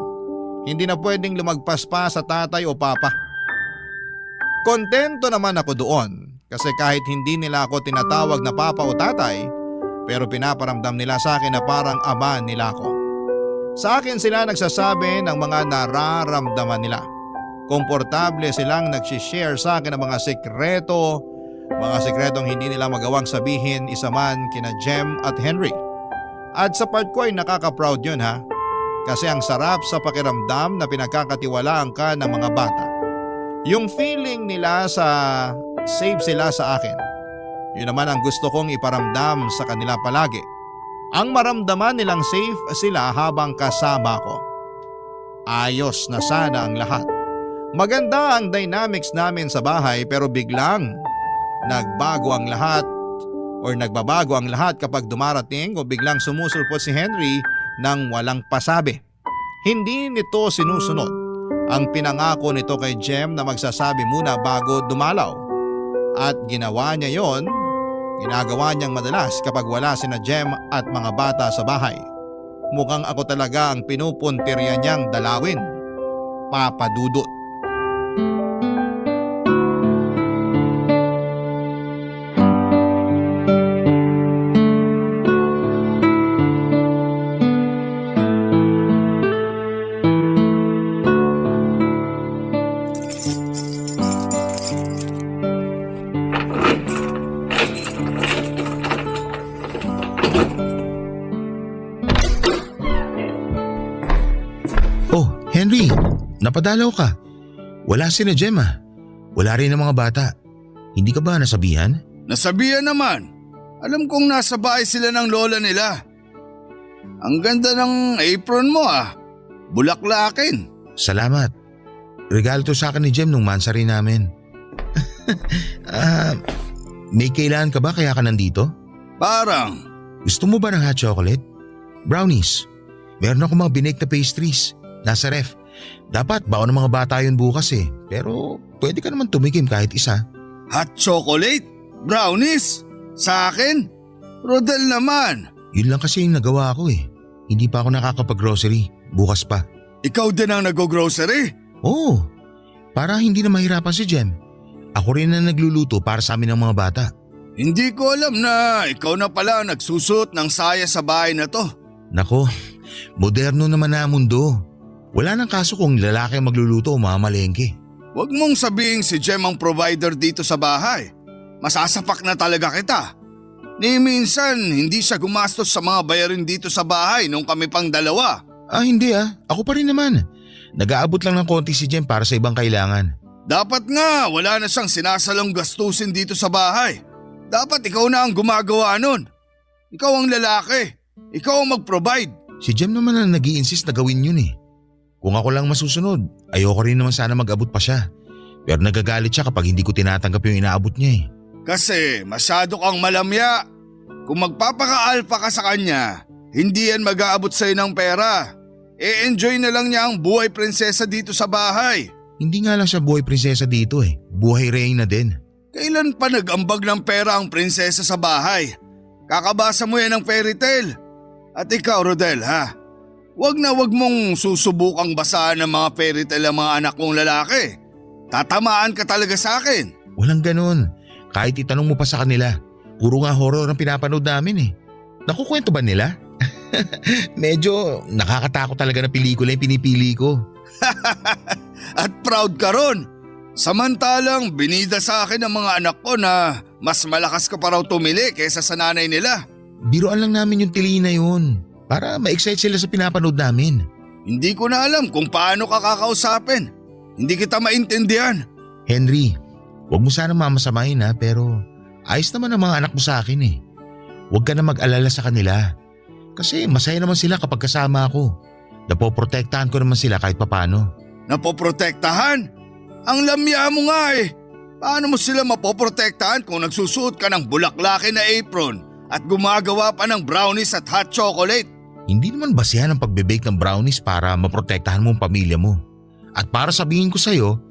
Hindi na pwedeng lumagpas pa sa tatay o papa. Kontento naman ako doon kasi kahit hindi nila ako tinatawag na papa o tatay, pero pinaparamdam nila sa akin na parang ama nila ako. Sa akin sila nagsasabi ng mga nararamdaman nila. Komportable silang nagsishare sa akin ng mga sikretong hindi nila magawang sabihin isa man kina Jem at Henry. At sa part ko ay nakaka-proud yun ha. Kasi ang sarap sa pakiramdam na pinagkakatiwalaan ka ng mga bata. Yung feeling nila sa safe sila sa akin. Yun naman ang gusto kong iparamdam sa kanila palagi. Ang maramdaman nilang safe sila habang kasama ko. Ayos na sana ang lahat. Maganda ang dynamics namin sa bahay pero biglang nagbago ang lahat or nagbabago ang lahat kapag dumarating o biglang sumusulpot si Henry nang walang pasabi. Hindi nito sinusunod ang pinangako nito kay Jem na magsasabi muna bago dumalaw. At ginagawa niyang madalas kapag wala sina Jem at mga bata sa bahay. Mukhang ako talaga ang pinupuntirya niyang dalawin. Papa Dudut. Henry, napadalaw ka. Wala sina Jem ah. Wala rin ang mga bata. Hindi ka ba nasabihan? Nasabihan naman. Alam kong nasa bahay sila ng lola nila. Ang ganda ng apron mo ah. Bulaklakin. Salamat. regalo to sa akin ni Jem nung mansari namin. May kailangan ka ba kaya ka nandito? Parang, Gusto mo ba ng hot chocolate? Brownies. Meron ako mga binake na pastries. Nasa ref. Dapat baon ng mga bata yun bukas eh. Pero pwede ka naman tumikim kahit isa. hot chocolate? Brownies? Sa akin? Rodel naman. Yun lang kasi yung nagawa ko eh. Hindi pa ako nakakapag-grocery. Bukas pa. Ikaw din ang nag-grocery? Oo. Para hindi na mahirapan si Jem. Ako rin na nagluluto para sa amin ng mga bata. Hindi ko alam na ikaw na pala nagsusot ng saya sa bahay na to. Nako, moderno naman na ang mundo. Wala nang kaso kung lalaki ang magluluto o mamalengke. Huwag mong sabihin si Jem ang provider dito sa bahay. Masasapak na talaga kita. Ni minsan hindi siya gumastos sa mga bayarin dito sa bahay nung kami pang dalawa. Hindi Ako pa rin naman. Nag-aabot lang ng konti si Jem para sa ibang kailangan. Dapat nga wala na siyang sinasalang gastusin dito sa bahay. Dapat ikaw na ang gumagawa nun. Ikaw ang lalaki. Ikaw ang mag-provide. Si Jem naman ang nag-i-insist na gawin yun eh. Kung ako lang masusunod, ayoko rin naman sana mag-abot pa siya. Pero nagagalit siya kapag hindi ko tinatanggap yung inaabot niya eh. Kasi masyado kang malamya. Kung magpapaka-alpha ka sa kanya, hindi yan mag-aabot sa'yo ng pera. E-enjoy na lang niya ang buhay prinsesa dito sa bahay. Hindi nga lang siya buhay prinsesa dito eh. Buhay reyna din. Kailan pa nag-ambag ng pera ang prinsesa sa bahay? Kakabasa mo yan ng fairy tale. At ikaw, Rodel, ha? Wag mong susubukang basahan ng mga fairy tale ang mga anak mong lalaki. Tatamaan ka talaga sa akin. Walang ganun. Kahit itanong mo pa sa kanila. Puro nga horror ang pinapanood namin eh. Nakukwento ba nila? Medyo nakakatakot talaga na pelikula yung pinipili ko. At proud ka ron. Samantalang binida sa akin ng mga anak ko na mas malakas ka pa raw tumili kaysa sa nanay nila. Biruan lang namin yung tili na yun. Para ma-excite sila sa pinapanood namin. Hindi ko na alam kung paano ka kakausapin. Hindi kita maintindihan. Henry, huwag mo sana mamasamahin ha, pero ayos naman ang mga anak mo sa akin eh. Huwag ka na mag-alala sa kanila. Kasi masaya naman sila kapag kasama ako. Napoprotektahan ko naman sila kahit papano. Napoprotektahan? Ang lamya mo nga eh. Paano mo sila mapoprotektahan kung nagsusuot ka ng bulaklaki na apron at gumagawa pa ng brownies at hot chocolate? Hindi naman basihan ang pagbe-bake ng brownies para maprotektahan mo ang pamilya mo. At para sabihin ko sa'yo,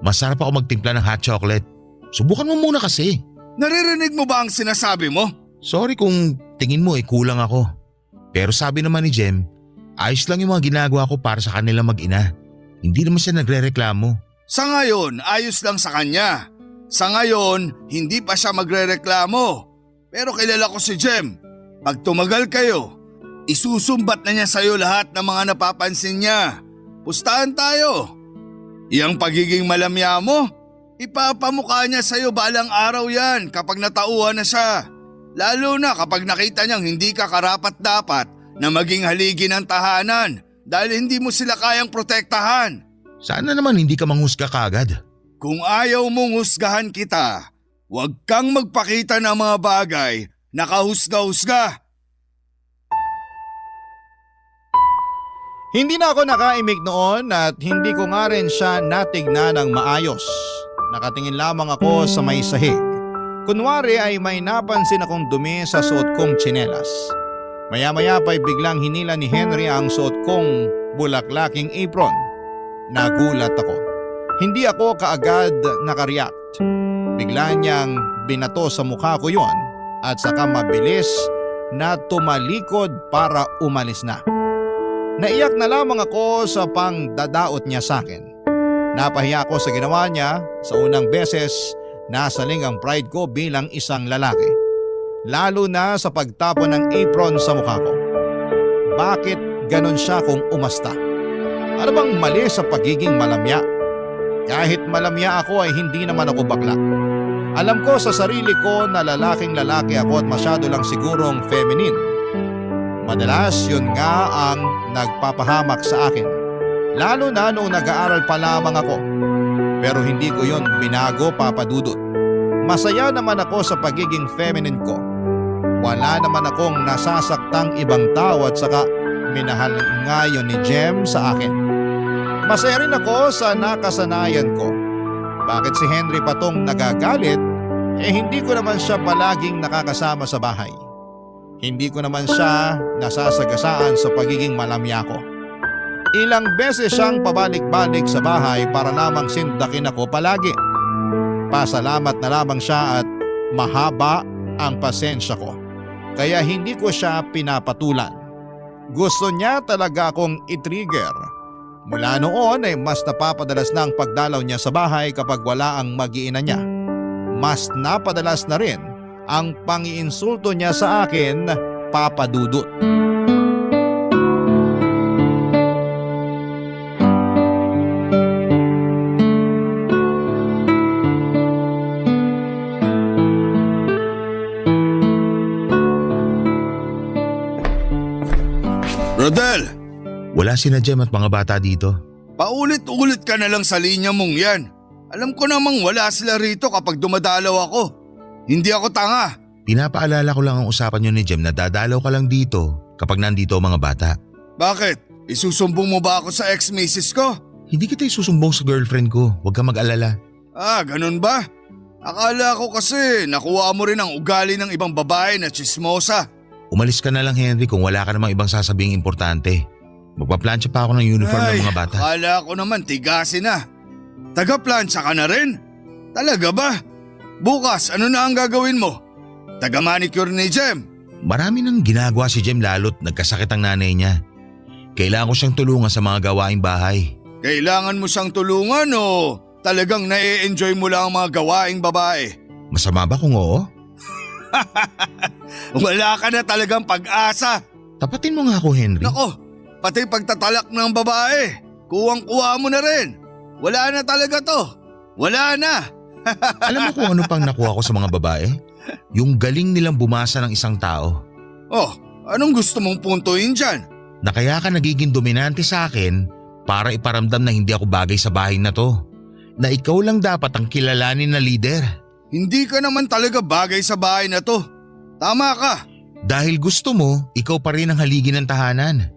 masarap ako magtimpla ng hot chocolate. Subukan mo muna kasi. Naririnig mo ba ang sinasabi mo? Sorry kung tingin mo kulang ako. Pero sabi naman ni Jem, ayos lang yung mga ginagawa ko para sa kanila mag-ina. Hindi naman siya nagre-reklamo. Sa ngayon, ayos lang sa kanya. Sa ngayon, hindi pa siya magre-reklamo. Pero kilala ko si Jem. Pag tumagal kayo, isusumbat na niya sa'yo lahat ng mga napapansin niya. Pustahan tayo. Iyang pagiging malamya mo, ipapamukha niya sa'yo balang araw yan kapag natauhan na siya. Lalo na kapag nakita niyang hindi ka karapat-dapat na maging haligi ng tahanan dahil hindi mo sila kayang protektahan. Sana naman hindi ka manghusga kaagad. Kung ayaw mong husgahan kita, huwag kang magpakita ng mga bagay na kahusga-husga. Hindi na ako nakaimik noon at hindi ko nga rin siya natignan ng maayos. Nakatingin lamang ako sa may sahig. Kunwari ay may napansin akong dumi sa suot kong tsinelas. Maya-maya pa'y biglang hinila ni Henry ang suot kong bulaklaking apron. Nagulat ako. Hindi ako kaagad nakareact. Bigla niyang binato sa mukha ko yon at saka mabilis na tumalikod para umalis na. Naiyak na lamang ako sa pangdadaot niya sa akin. Napahiya ako sa ginawa niya. Sa unang beses, nasaling ang pride ko bilang isang lalaki. Lalo na sa pagtapon ng apron sa mukha ko. Bakit ganon siya kung umasta? Ano bang mali sa pagiging malamya? Kahit malamya ako ay hindi naman ako bakla. Alam ko sa sarili ko na lalaking lalaki ako at masyado lang sigurong feminine. Madalas yun nga ang nagpapahamak sa akin. Lalo na noong nag-aaral pa lamang ako. Pero hindi ko yun binago, Papa Dudut. Masaya naman ako sa pagiging feminine ko. Wala naman akong nasasaktang ibang tao at saka minahal nga yun ni Jem sa akin. Masaya rin ako sa nakasanayan ko. Bakit si Henry pa tong nagagalit? Hindi ko naman siya palaging nakakasama sa bahay. Hindi ko naman siya nasasagasaan sa pagiging malamya ko. Ilang beses siyang pabalik-balik sa bahay para lamang sindakin ako palagi. Pasalamat na lamang siya at mahaba ang pasensya ko. Kaya hindi ko siya pinapatulan. Gusto niya talaga akong i-trigger. Mula noon ay mas napapadalas na ang pagdalaw niya sa bahay kapag wala ang mag-iina niya. Mas napadalas na rin ang pangiinsulto niya sa akin, Papa Dudut. Rodel, Wala sina Jem at mga bata dito. paulit-ulit ka na lang sa linya mong yan. Alam ko namang wala sila rito kapag dumadalaw ako. Hindi ako tanga. Pinapaalala ko lang ang usapan nyo ni Jem na dadalaw ka lang dito kapag nandito ang mga bata. Bakit? Isusumbong mo ba ako sa ex-misis ko? Hindi kita isusumbong sa girlfriend ko, huwag ka mag-alala. Ah, ganun ba? Akala ko kasi nakuha mo rin ang ugali ng ibang babae na chismosa. Umalis ka na lang Henry kung wala ka namang ibang sasabing importante. Magpaplansya pa ako ng uniform ng mga bata. Akala ko naman tigasin na. Taga-plansya ka na rin? Talaga ba? Bukas, ano na ang gagawin mo? Taga-manicure ni Jem? Marami nang ginagawa si Jem lalo't nagkasakit ang nanay niya. Kailangan ko siyang tulungan sa mga gawaing bahay. Kailangan mo siyang tulungan o talagang na-enjoy mo lang ang mga gawaing babae? Masama ba kung oo? Wala ka na talagang pag-asa. Tapatin mo nga ako Henry. Nako, pati pagtatalak ng babae, kuwang-kuwa mo na rin. Wala na talaga to. Wala na. Alam mo kung ano pang nakuha ko sa mga babae? Yung galing nilang bumasa ng isang tao. Oh, anong gusto mong puntuin dyan? Na kaya ka nagiging dominante sa akin para iparamdam na hindi ako bagay sa bahay na to. Na ikaw lang dapat ang kilalanin na leader. Hindi ka naman talaga bagay sa bahay na to. Tama ka. Dahil gusto mo, ikaw pa rin ang haligi ng tahanan.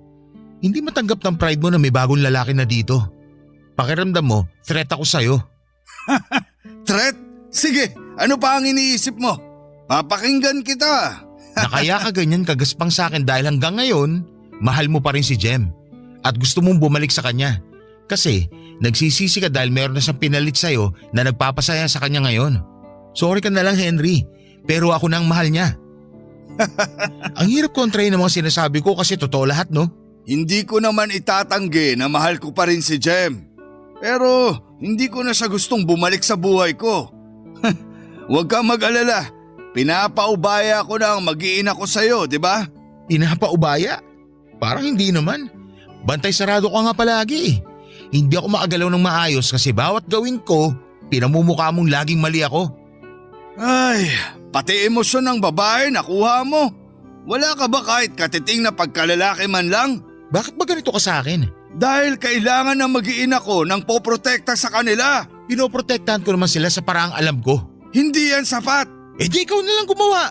Hindi matanggap ng pride mo na may bagong lalaki na dito. Pakiramdam mo, threat ako sa'yo. Threat? Sige, ano pa ang iniisip mo? Papakinggan kita. Na kaya ka ganyan kagaspang sa akin dahil hanggang ngayon, mahal mo pa rin si Jem. At gusto mong bumalik sa kanya. Kasi nagsisisi ka dahil meron na siyang pinalit sa'yo na nagpapasaya sa kanya ngayon. Sorry ka na lang Henry, pero ako na ang mahal niya. Ang hirap kontrahin ng mga sinasabi ko kasi totoo lahat no? Hindi ko naman itatanggi na mahal ko pa rin si Jem. Pero hindi ko na siya gustong bumalik sa buhay ko. Huwag kang mag-alala. Pinapaubaya ko na ang mag-iina ko sa'yo, di ba? Pinapaubaya? Parang hindi naman. Bantay sarado ka nga palagi. Hindi ako makagalaw ng maayos kasi bawat gawin ko, pinamumukha mong laging mali ako. Ay, pati emosyon ng babae nakuha mo. Wala ka ba kahit katiting na pagkalalaki man lang? Bakit ba ganito ka sa akin? Dahil kailangan ng mag-iina ko ng poprotekta sa kanila. Pinoprotektahan ko naman sila sa paraang alam ko. Hindi yan sapat. Eh di ikaw na lang gumawa.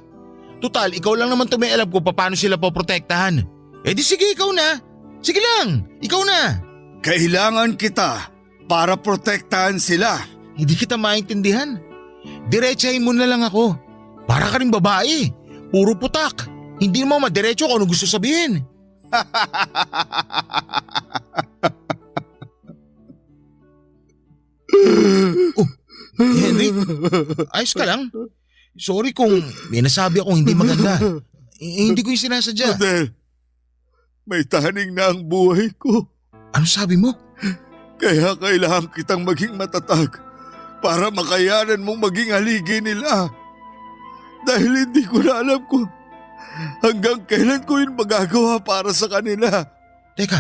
Tutal, ikaw lang naman may alam ko paano sila poprotektahan. Eh di sige ikaw na. Sige lang, ikaw na. Kailangan kita para protektahan sila. Hindi kita maintindihan. Diretsahin mo na lang ako. Para ka rin babae. Puro putak. Hindi mo madiretso kung ano gusto sabihin. Oh, Henry, ayos ka lang? Sorry kung may nasabi akong hindi maganda. Hindi ko yung sinasadya. Rodel, may tahaning na ang buhay ko. Ano sabi mo? Kaya kailangan kitang maging matatag para makayanan mong maging haligi nila. Dahil hindi ko na alam kung hanggang kailan ko yun magagawa para sa kanila. Teka,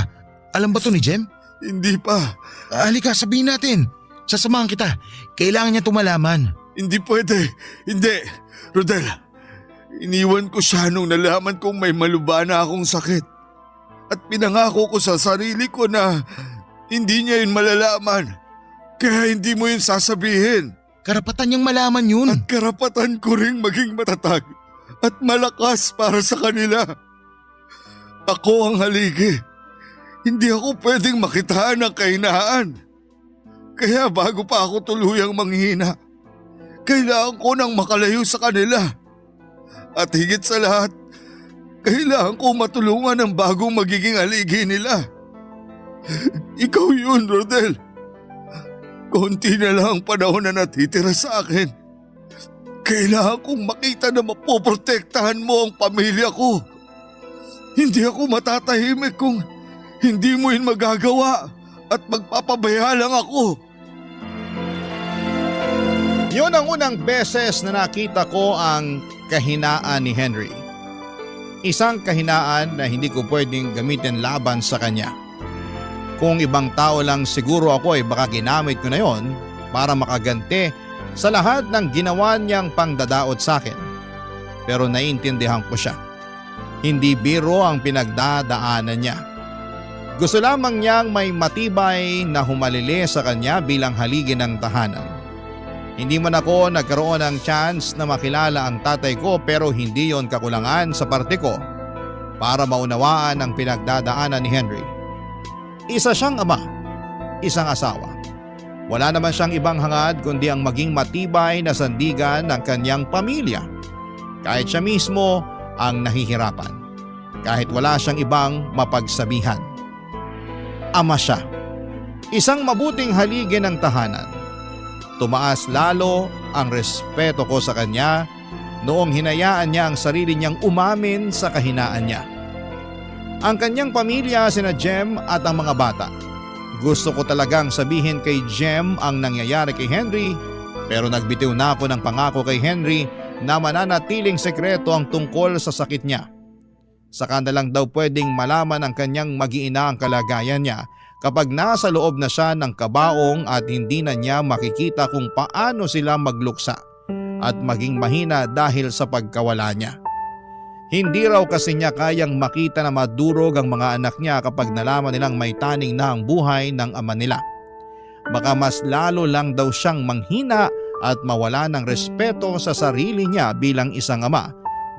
alam ba to ni Jem? Hindi pa. Halika, sabihin natin. Sasamahan kita. Kailangan niya tumalaman. Hindi pwede. Hindi. Rodel, iniwan ko siya nung nalaman kong may malubha akong sakit. At pinangako ko sa sarili ko na hindi niya yun malalaman. Kaya hindi mo yun sasabihin. Karapatan niyang malaman yun. At karapatan ko ring maging matatag at malakas para sa kanila. Ako ang haligi. Hindi ako pwedeng makitaan ng kahinaan. Kaya bago pa ako tuluyang manghina, kailangan ko nang makalayo sa kanila. At higit sa lahat, kailangan ko matulungan ang bagong magiging haligi nila. Ikaw yun, Rodel. Konti na lang ang panahon na natitira sa akin. Kailangan kong makita na mapoprotektahan mo ang pamilya ko. Hindi ako matatahimik kung hindi mo yun magagawa at magpapabaya lang ako. Yun ang unang beses na nakita ko ang kahinaan ni Henry. Isang kahinaan na hindi ko pwedeng gamitin laban sa kanya. Kung ibang tao lang siguro ako ay baka ginamit ko na yon para makaganti sa lahat ng ginawa niyang pangdadaot sa akin. Pero naiintindihan ko siya. Hindi biro ang pinagdadaanan niya. Gusto lamang niyang may matibay na humalili sa kanya bilang haligi ng tahanan. Hindi man ako nagkaroon ng chance na makilala ang tatay ko pero hindi yon kakulangan sa parte ko para maunawaan ang pinagdadaanan ni Henry. Isa siyang ama, isang asawa. Wala naman siyang ibang hangad kundi ang maging matibay na sandigan ng kanyang pamilya. Kahit siya mismo ang nahihirapan. Kahit wala siyang ibang mapagsabihan. Ama siya. Isang mabuting haligi ng tahanan. Tumaas lalo ang respeto ko sa kanya noong hinayaan niya ang sarili niyang umamin sa kahinaan niya. Ang kanyang pamilya sina Jem at ang mga bata. Gusto ko talagang sabihin kay Jem ang nangyayari kay Henry pero nagbitiw na ako ng pangako kay Henry na mananatiling sekreto ang tungkol sa sakit niya. Saka na lang daw pwedeng malaman ng kanyang mag-iina ang kalagayan niya kapag nasa loob na siya ng kabaong at hindi na niya makikita kung paano sila magluksa at maging mahina dahil sa pagkawala niya. Hindi raw kasi niya kayang makita na madurog ang mga anak niya kapag nalaman nilang may taning na ang buhay ng ama nila. Baka mas lalo lang daw siyang manghina at mawala ng respeto sa sarili niya bilang isang ama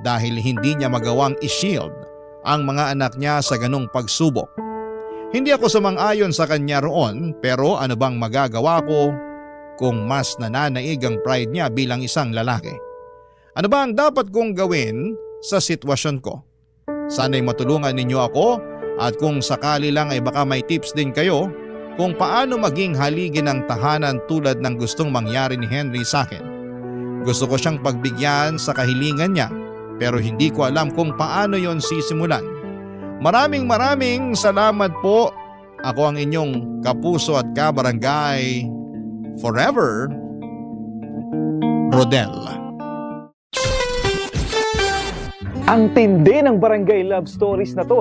dahil hindi niya magawang i-shield ang mga anak niya sa ganong pagsubok. Hindi ako sumang-ayon sa kanya roon pero ano bang magagawa ko kung mas nananaig ang pride niya bilang isang lalaki? Ano ba ang dapat kong gawin sa sitwasyon ko? Sana'y matulungan ninyo ako at kung sakali lang ay baka may tips din kayo kung paano maging haligi ng tahanan tulad ng gustong mangyari ni Henry sa akin. Gusto ko siyang pagbigyan sa kahilingan niya pero hindi ko alam kung paano yon sisimulan. Maraming salamat po. Ako ang inyong kapuso at kabarangay forever, Rodel. Ang tindi ng barangay love stories na to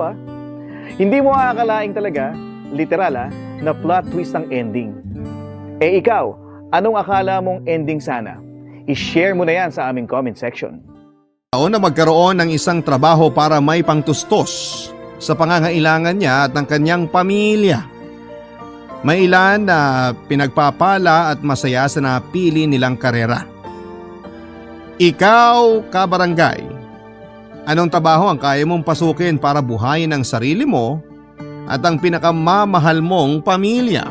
Hindi mo aakalaing talaga, literal na plot twist ang ending. Eh ikaw, anong akala mong ending sana? I-share mo na yan sa aming comment section. Na magkaroon ng isang trabaho para may pangtustos sa pangangailangan niya at ng kanyang pamilya. May ilan na pinagpapala at masaya sa napili nilang karera. Ikaw, kabarangay, anong trabaho ang kaya mong pasukin para buhayin ang sarili mo at ang pinakamamahal mong pamilya?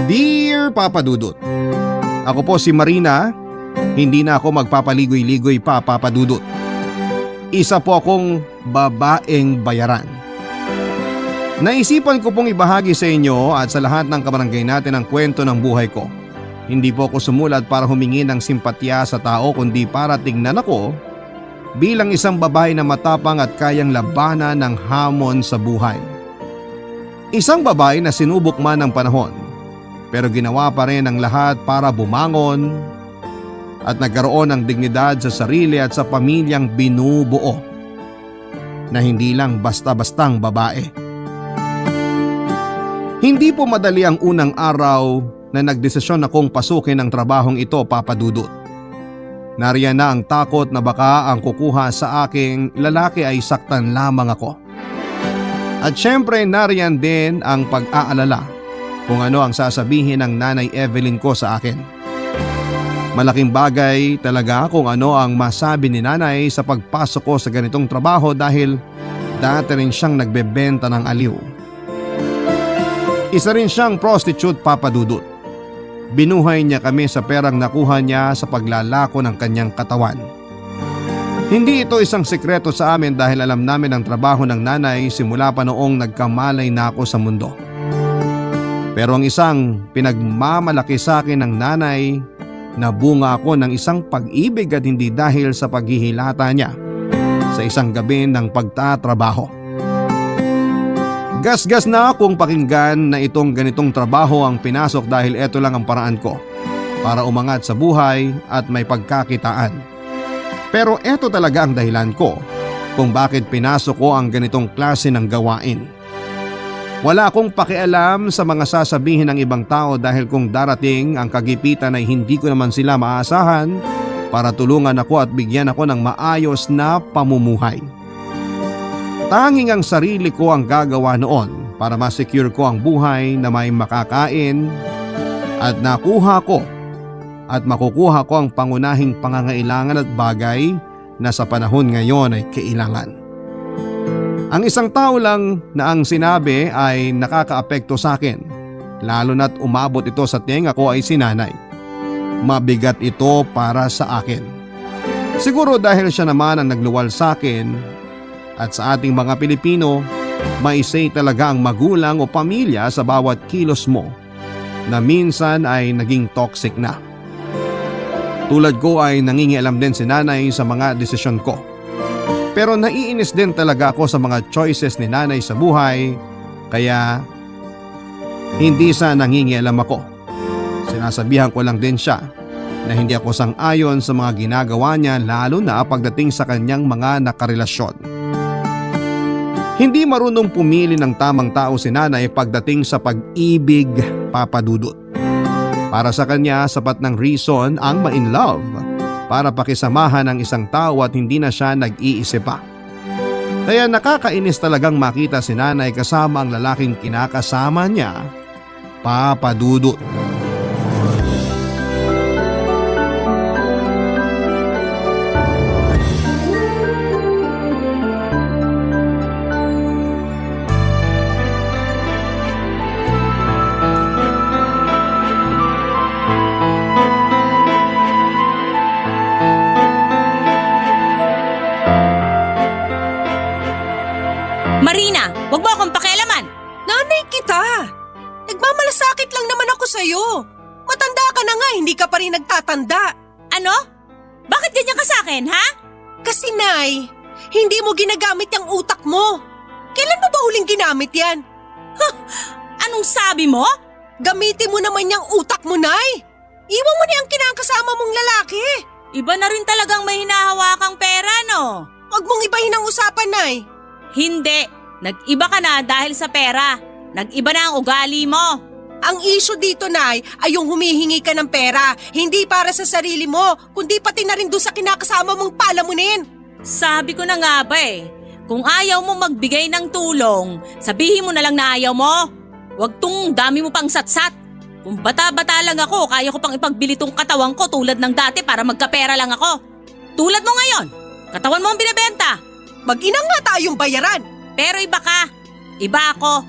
Dear Papa Dudut, ako po si Marina. Hindi na ako magpapaligoy-ligoy pa, Papa Dudut. Isa po akong babaeng bayaran. Naisipan ko pong ibahagi sa inyo at sa lahat ng kabarangay natin ang kwento ng buhay ko. Hindi po ako sumulat para humingi ng simpatya sa tao kundi para tingnan ako bilang isang babae na matapang at kayang labanan ng hamon sa buhay. Isang babae na sinubok man ng panahon pero ginawa pa rin ang lahat para bumangon at nagkaroon ng dignidad sa sarili at sa pamilyang binubuo na hindi lang basta-bastang babae. Hindi po madali ang unang araw na nagdesisyon akong pasukin ang trabahong ito, Papa Dudut. Nariyan na ang takot na baka ang kukuha sa aking lalaki ay saktan lamang ako. At syempre nariyan din ang pag-aalala kung ano ang sasabihin ng Nanay Evelyn ko sa akin. Malaking bagay talaga kung ano ang masabi ni nanay sa pagpasok ko sa ganitong trabaho dahil dati rin siyang nagbebenta ng aliw. Isa rin siyang prostitute, Papa Dudut. Binuhay niya kami sa perang nakuha niya sa paglalako ng kanyang katawan. Hindi ito isang sikreto sa amin dahil alam namin ang trabaho ng nanay simula pa noong nagkamalay na ako sa mundo. Pero ang isang pinagmamalaki sa akin ng nanay, nabunga ako ng isang pag-ibig at hindi dahil sa paghihilata niya sa isang gabi ng pagtatrabaho. Gasgas na akong pakinggan na itong ganitong trabaho ang pinasok dahil ito lang ang paraan ko para umangat sa buhay at may pagkakitaan. Pero ito talaga ang dahilan ko kung bakit pinasok ko ang ganitong klase ng gawain. Wala akong pakialam sa mga sasabihin ng ibang tao dahil kung darating ang kagipitan ay hindi ko naman sila maasahan para tulungan ako at bigyan ako ng maayos na pamumuhay. Tanging ang sarili ko ang gagawa noon para ma-secure ko ang buhay na may makakain at nakuha ko at makukuha ko ang pangunahing pangangailangan at bagay na sa panahon ngayon ay kailangan. Ang isang tao lang na ang sinabi ay nakakaapekto sa akin, lalo na't umabot ito sa tenga ko ay si nanay. Mabigat ito para sa akin. Siguro dahil siya naman ang nagluwal sa akin at sa ating mga Pilipino, may say talaga ang magulang o pamilya sa bawat kilos mo na minsan ay naging toxic na. Tulad ko ay nangingialam din si nanay sa mga desisyon ko. Pero naiinis din talaga ako sa mga choices ni nanay sa buhay, kaya hindi sa nangingialam ako. Sinasabihan ko lang din siya na hindi ako sang-ayon sa mga ginagawa niya lalo na pagdating sa kanyang mga nakarelasyon. Hindi marunong pumili ng tamang tao si nanay pagdating sa pag-ibig, Papa Dudut. Para sa kanya, sapat ng reason ang ma-in love para pakisamahan ang isang tao at hindi na siya nag-iisip pa. Kaya nakakainis talagang makita si nanay kasama ang lalaking kinakasama niya, Papa Dudut. Marina, wag mo akong pakialaman! Nanay kita! Nagmamalasakit lang naman ako sa'yo. Matanda ka na nga, hindi ka pa rin nagtatanda. Ano? Bakit ganyan ka sa akin, ha? Kasi Nay, hindi mo ginagamit yung utak mo. Kailan mo ba huling ginamit yan? Anong sabi mo? Gamitin mo naman yung utak mo, Nay. Iwan mo na yung kinakasama mong lalaki. Iba na rin talagang may hinahawakang pera, no? Huwag mong ibahin ang usapan, Nay. Hindi. Nag-iba ka na dahil sa pera. Nag-iba na ang ugali mo. Ang issue dito, Nay, ay yung humihingi ka ng pera. Hindi para sa sarili mo, kundi pati na rin doon sa kinakasama mong palamunin. Sabi ko na nga ba kung ayaw mo magbigay ng tulong, sabihin mo na lang na ayaw mo. Huwag tong dami mo pang satsat. Kung bata-bata lang ako, kaya ko pang ipagbili tong katawan ko tulad ng dati para magkapera lang ako. Tulad mo ngayon, katawan mo ang binibenta. Mag-ina nga tayong bayaran. Pero iba ka. Iba ako.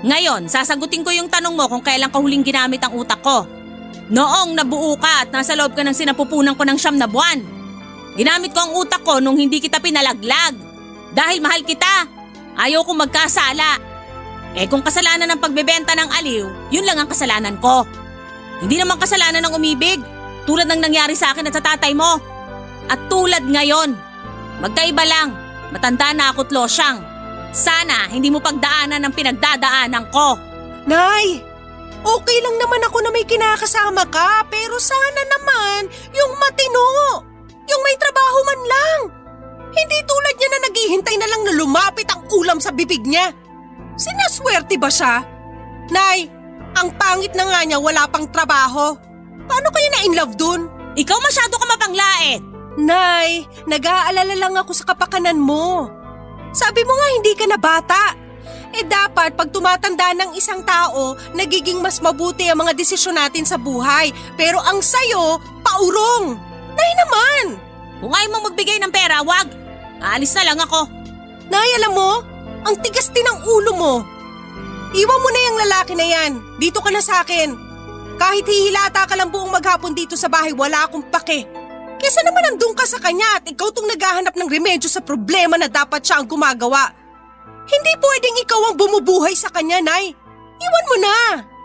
Ngayon, sasagutin ko yung tanong mo kung kailan ka huling ginamit ang utak ko. Noong nabuo ka at nasa loob ka ng sinapupunan ko ng 9 na buwan. Ginamit ko ang utak ko nung hindi kita pinalaglag. Dahil mahal kita. Ayaw kong magkasala. Kung kasalanan ng pagbebenta ng aliw, yun lang ang kasalanan ko. Hindi naman kasalanan ng umibig. Tulad ng nangyari sa akin at sa tatay mo. At tulad ngayon. Magkaiba lang. Matanda na ako't losyang. Sana hindi mo pagdaanan ang pinagdadaanan ko. Nay, okay lang naman ako na may kinakasama ka, pero sana naman yung matino, yung may trabaho man lang. Hindi tulad niya na naghihintay na lang na lumapit ang ulam sa bibig niya. Sinaswerte ba siya? Nay, ang pangit na nga niya wala pang trabaho. Paano kayo na in love dun? Ikaw masyado ka mapanglait. Nay, nag-aalala lang ako sa kapakanan mo. Sabi mo nga hindi ka na bata. Dapat pag tumatanda ng isang tao, nagiging mas mabuti ang mga desisyon natin sa buhay. Pero ang sayo, paurong. Nay naman! Kung ayaw mong magbigay ng pera, wag. Aalis na lang ako. Nay, alam mo, ang tigas din ng ulo mo. Iwan mo na yung lalaki na yan. Dito ka na sa akin. Kahit hihilata ka lang buong maghapon dito sa bahay, wala akong pake. Kesa naman nandun ka sa kanya at ikaw tong naghahanap ng remedyo sa problema na dapat siya ang gumagawa. Hindi pwedeng ikaw ang bumubuhay sa kanya, Nay. Iwan mo na.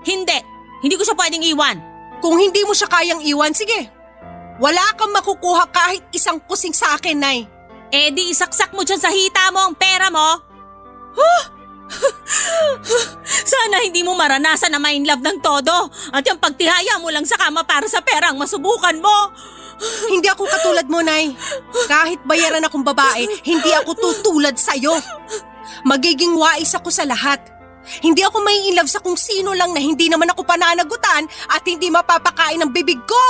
Hindi ko siya pwedeng iwan. Kung hindi mo siya kayang iwan, sige. Wala kang makukuha kahit isang kusing sa akin, Nay. Di isaksak mo dyan sa hita mo ang pera mo. Sana hindi mo maranasan na ma-in love ng todo at yung pagtihaya mo lang sa kama para sa pera ang masubukan mo. Hindi ako katulad mo, Nay. Kahit bayaran akong babae, hindi ako tutulad sa'yo. Magiging wais ako sa lahat. Hindi ako may in love sa kung sino lang na hindi naman ako pananagutan at hindi mapapakain ng bibig ko.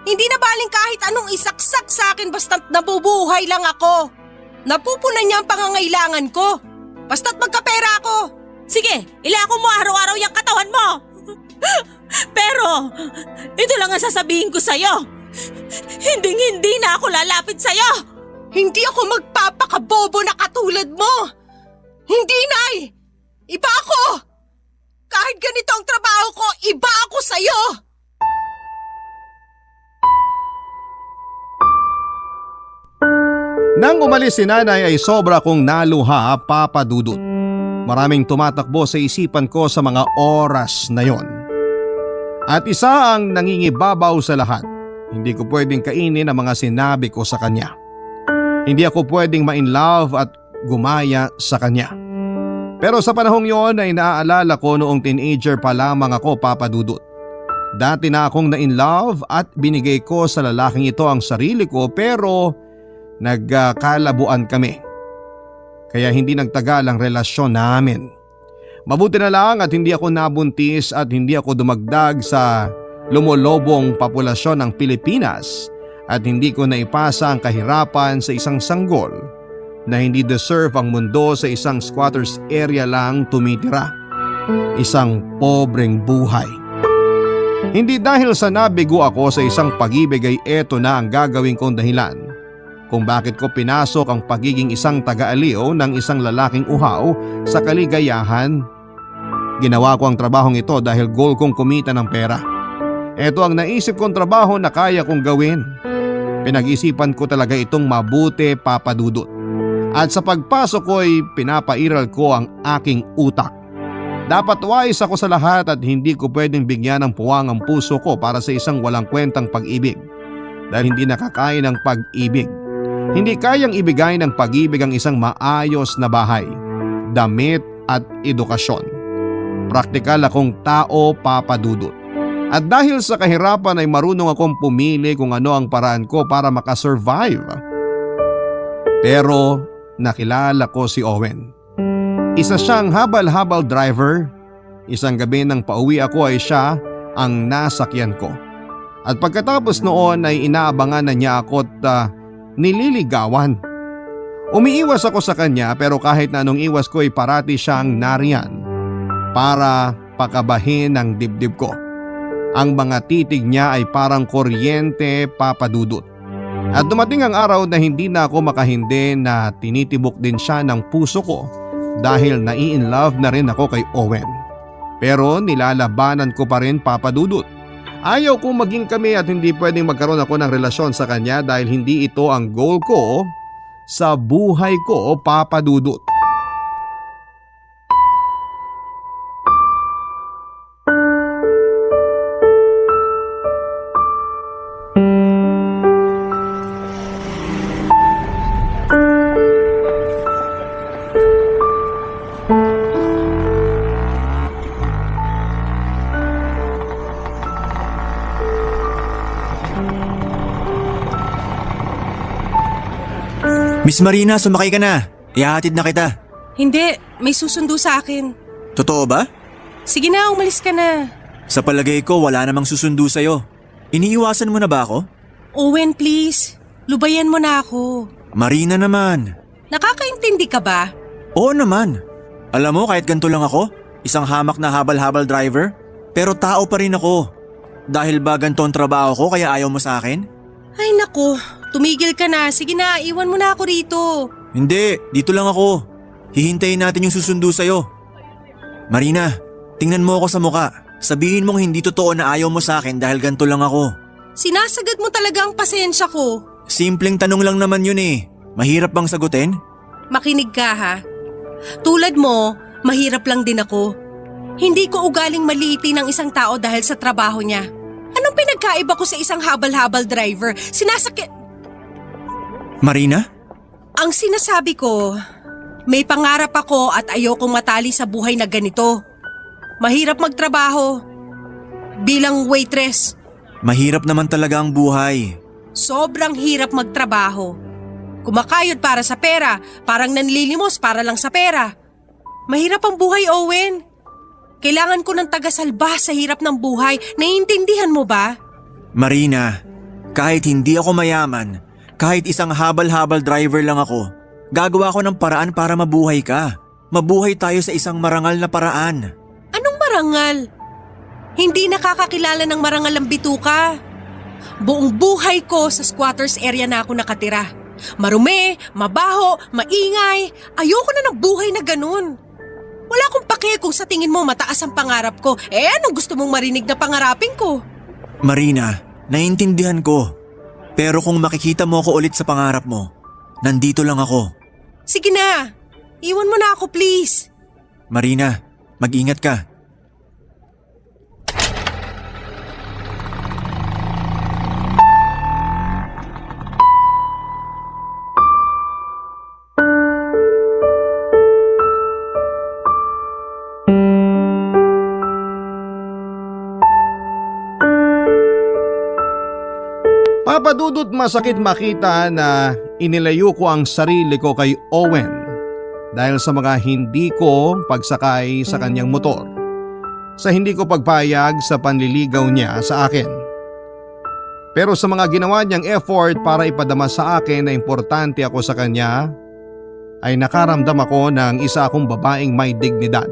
Hindi na baling kahit anong isaksak sa akin basta't nabubuhay lang ako. Napupunan niya ang pangangailangan ko. Basta't magkapera ako. Sige, ilako mo araw-araw yung katawan mo. Pero, ito lang ang sasabihin ko sa'yo. Hindi na ako lalapit sa'yo. Hindi ako magpapakabobo na katulad mo. Hindi, Nay! Iba ako! Kahit ganito ang trabaho ko, iba ako sa'yo! Nang umalis si nanay ay sobra kong naluha, Papa Dudut. Maraming tumatakbo sa isipan ko sa mga oras na yon. At isa ang nangingibabaw sa lahat. Hindi ko pwedeng kainin ang mga sinabi ko sa kanya. Hindi ako pwedeng ma-in love at gumaya sa kanya. Pero sa panahong yon ay naaalala ko noong teenager pa lamang ako, Papa Dudut. Dati na akong na-in love at binigay ko sa lalaking ito ang sarili ko pero nagkalabuan kami. Kaya hindi nagtagal ang relasyon namin. Mabuti na lang at hindi ako nabuntis at hindi ako dumagdag sa lumolobong populasyon ng Pilipinas at hindi ko naipasa ang kahirapan sa isang sanggol na hindi deserve ang mundo sa isang squatters area lang tumitira. Isang pobreng buhay. Hindi dahil sa nabigo ako sa isang pag-ibig ay eto na ang gagawin kong dahilan kung bakit ko pinasok ang pagiging isang taga-aliw ng isang lalaking uhaw sa kaligayahan. Ginawa ko ang trabahong ito dahil goal kong kumita ng pera. Ito ang naisip kong trabaho na kaya kong gawin. Pinag-isipan ko talaga itong mabuti, Papa Dudut. At sa pagpasok ko ay pinapairal ko ang aking utak. Dapat wise ako sa lahat at hindi ko pwedeng bigyan ng puwang ang puso ko para sa isang walang kwentang pag-ibig. Dahil hindi nakakain ng pag-ibig. Hindi kayang ibigay ng pag-ibig ang isang maayos na bahay, damit at edukasyon. Praktikal akong tao, Papa Dudut. At dahil sa kahirapan ay marunong akong pumili kung ano ang paraan ko para makasurvive. Pero nakilala ko si Owen. Isa siyang habal-habal driver. Isang gabi nang pauwi ako ay siya ang nasakyan ko. At pagkatapos noon ay inaabangan na niya ako at nililigawan. Umiiwas ako sa kanya pero kahit na anong iwas ko ay parati siyang nariyan para pakabahin ang dibdib ko. Ang mga titig niya ay parang kuryente, Papa Dudut. At dumating ang araw na hindi na ako makahindi na tinitibok din siya ng puso ko dahil nai-in love na rin ako kay Owen. Pero nilalabanan ko pa rin, Papa Dudut. Ayaw kong maging kami at hindi pwedeng magkaroon ako ng relasyon sa kanya dahil hindi ito ang goal ko sa buhay ko, Papa Dudut. Miss Marina, sumakay ka na. Ihahatid na kita. Hindi, may susundo sa akin. Totoo ba? Sige na, umalis ka na. Sa palagay ko, wala namang susundo sa'yo. Iniiwasan mo na ba ako? Owen, please. Lubayan mo na ako. Marina naman. Nakakaintindi ka ba? Oo naman. Alam mo, kahit ganito lang ako, isang hamak na habal-habal driver, pero tao pa rin ako. Dahil ba ganito ang trabaho ko kaya ayaw mo sa akin? Ay naku, tumigil ka na. Sige na, iwan mo na ako rito. Hindi, dito lang ako. Hihintayin natin yung susundo sa'yo. Marina, tingnan mo ako sa muka. Sabihin mong hindi totoo na ayaw mo sa akin dahil ganito lang ako. Sinasagad mo talaga ang pasensya ko. Simpleng tanong lang naman yun eh. Mahirap bang sagutin? Makinig ka ha. Tulad mo, mahirap lang din ako. Hindi ko ugaling maliitin ang isang tao dahil sa trabaho niya. Anong pinagkaiba ko sa isang habal-habal driver? Marina? Ang sinasabi ko, may pangarap ako at ayokong matali sa buhay na ganito. Mahirap magtrabaho. Bilang waitress, Mahirap naman talaga ang buhay. sobrang hirap magtrabaho. Kumakayod para sa pera, parang nanlilimos para lang sa pera. Mahirap ang buhay, Owen. Kailangan ko ng tagasalba sa hirap ng buhay. Naiintindihan mo ba? Marina, kahit hindi ako mayaman, kahit isang habal-habal driver lang ako, gagawa ko ng paraan para mabuhay ka. Mabuhay tayo sa isang marangal na paraan. Anong marangal? Hindi nakakakilala ng marangal ang bituka. Buong buhay ko sa squatters area na ako nakatira. Marumi, mabaho, maingay. Ayoko na ng buhay na ganun. Wala akong pake kung sa tingin mo mataas ang pangarap ko. Anong gusto mong marinig na pangarapin ko? Marina, naiintindihan ko. Pero kung makikita mo ako ulit sa pangarap mo, nandito lang ako. Sige na, iwan mo na ako please. Marina, mag-ingat ka. Papadudot masakit makita na inilayo ko ang sarili ko kay Owen dahil sa mga hindi ko pagsakay sa kanyang motor, sa hindi ko pagpayag sa panliligaw niya sa akin. Pero sa mga ginawa niyang effort para ipadama sa akin na importante ako sa kanya, ay nakaramdam ako ng isa akong babaeng may dignidad.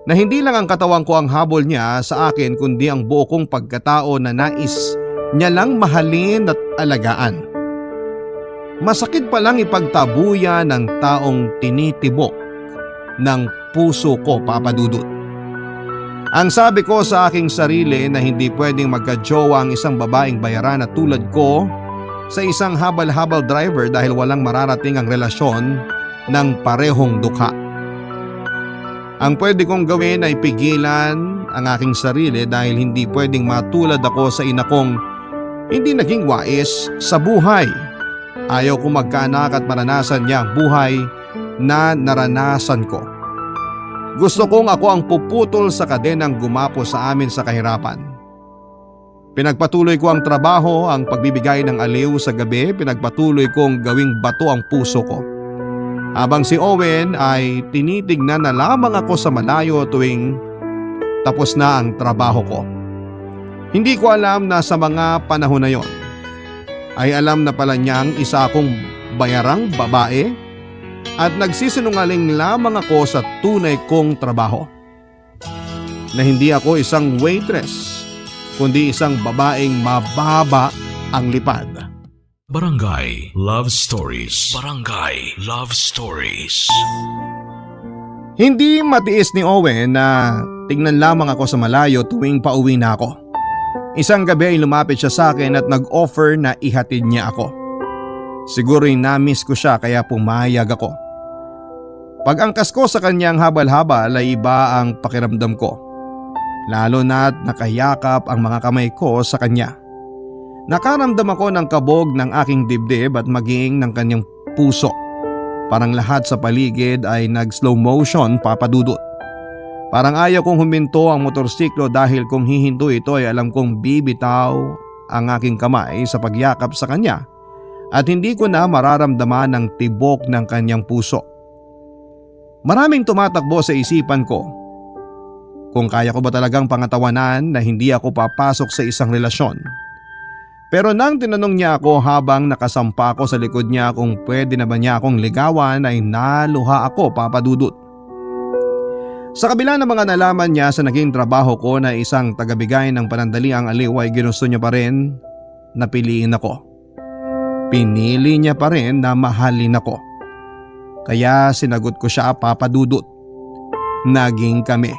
Na hindi lang ang katawan ko ang habol niya sa akin kundi ang buo kong pagkatao na nais niya lang mahalin at alagaan. Masakit palang ipagtabuya ng taong tinitibok ng puso ko, Papadudot. Ang sabi ko sa aking sarili na hindi pwedeng magkajowa ang isang babaeng bayaran na tulad ko sa isang habal-habal driver dahil walang mararating ang relasyon ng parehong dukha. Ang pwede kong gawin ay pigilan ang aking sarili dahil hindi pwedeng matulad ako sa ina kong hindi naging wais sa buhay. Ayaw ko magkaanak at maranasan niya ang buhay na naranasan ko. Gusto kong ako ang puputol sa kadenang gumapo sa amin sa kahirapan. Pinagpatuloy ko ang trabaho, ang pagbibigay ng aliw sa gabi, pinagpatuloy kong gawing bato ang puso ko. Habang si Owen ay tinitignan na lamang ako sa malayo tuwing tapos na ang trabaho ko. Hindi ko alam na sa mga panahon na yon ay alam na pala niyang isa akong bayarang babae at nagsisinungaling lamang ako sa tunay kong trabaho. Na hindi ako isang waitress kundi isang babaeng mababa ang lipad. Barangay Love Stories. Barangay Love Stories. Hindi matiis ni Owen na tingnan lamang ako sa malayo tuwing pauwi na ako. Isang gabi ay lumapit siya sa akin at nag-offer na ihatid niya ako. Siguro'y na-miss ko siya kaya pumayag ako. Pag-angkas ko sa kanyang habal-habal ay iba ang pakiramdam ko. Lalo na't nakayakap ang mga kamay ko sa kanya. Nakaramdam ako ng kabog ng aking dibdib at maging ng kanyang puso. Parang lahat sa paligid ay nag-slow motion, Papadudot. Parang ayaw kong huminto ang motorsiklo dahil kung hihinto ito ay alam kong bibitaw ang aking kamay sa pagyakap sa kanya at hindi ko na mararamdaman ang tibok ng kanyang puso. Maraming tumatakbo sa isipan ko. Kung kaya ko ba talagang pangatawanan na hindi ako papasok sa isang relasyon. Pero nang tinanong niya ako habang nakasampa ako sa likod niya kung pwede na ba niya akong ligawan ay naluha ako, Papadudot. Sa kabila ng mga nalaman niya sa naging trabaho ko na isang tagabigay ng panandaliang aliw ay ginusto niya pa rin na piliin ako. Pinili niya pa rin na mahalin ako. Kaya sinagot ko siya, Papa Dudut. Naging kami.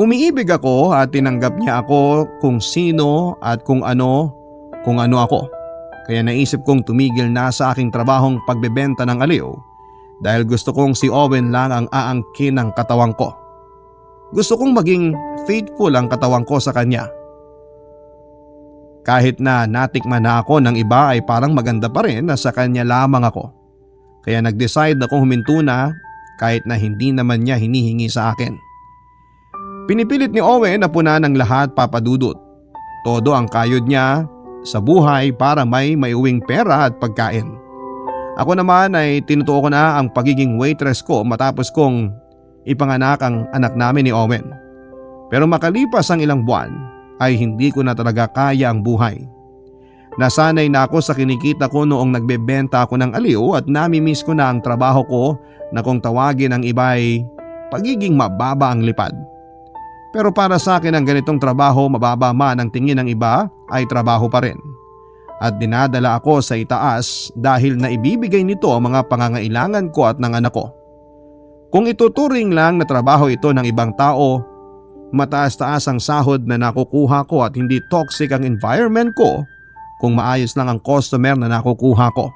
Umiibig ako at tinanggap niya ako kung sino at kung ano ako. Kaya naisip kong tumigil na sa aking trabahong pagbebenta ng aliw dahil gusto kong si Owen lang ang aangkin ng katawan ko. Gusto kong maging faithful ang katawan ko sa kanya. Kahit na natikman na ako ng iba ay parang maganda pa rin na sa kanya lamang ako. Kaya nag-decide akong huminto na kahit na hindi naman niya hinihingi sa akin. Pinipilit ni Owen na puna ng lahat, Papa Dudut. Todo ang kayod niya sa buhay para may maiuwing pera at pagkain. Ako naman ay tinutuo ko na ang pagiging waitress ko matapos kong ipanganak ang anak namin ni Owen. Pero makalipas ang ilang buwan ay hindi ko na talaga kaya ang buhay. Nasanay na ako sa kinikita ko noong nagbebenta ako ng aliw at namimiss ko na ang trabaho ko na kung tawagin ang iba ay pagiging mababa ang lipad. Pero para sa akin ang ganitong trabaho, mababa man ang tingin ng iba, ay trabaho pa rin. At dinadala ako sa itaas dahil naibibigay nito ang mga pangangailangan ko at ng anak ko. Kung ituturing lang na trabaho ito ng ibang tao, mataas-taas ang sahod na nakukuha ko at hindi toxic ang environment ko kung maayos lang ang customer na nakukuha ko.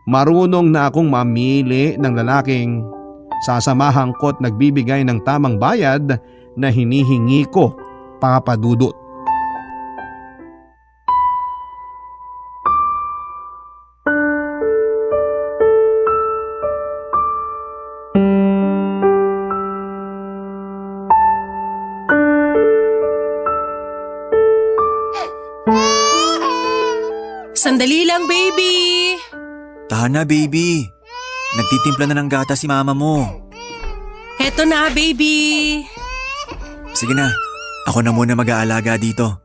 Marunong na akong mamili ng lalaking sasamahan ko at nagbibigay ng tamang bayad na hinihingi ko, Papa Dudut. Sandali lang, baby! Tahan na, baby. Nagtitimpla na ng gata si mama mo. Heto na, baby! Sige na, ako na muna mag-aalaga dito.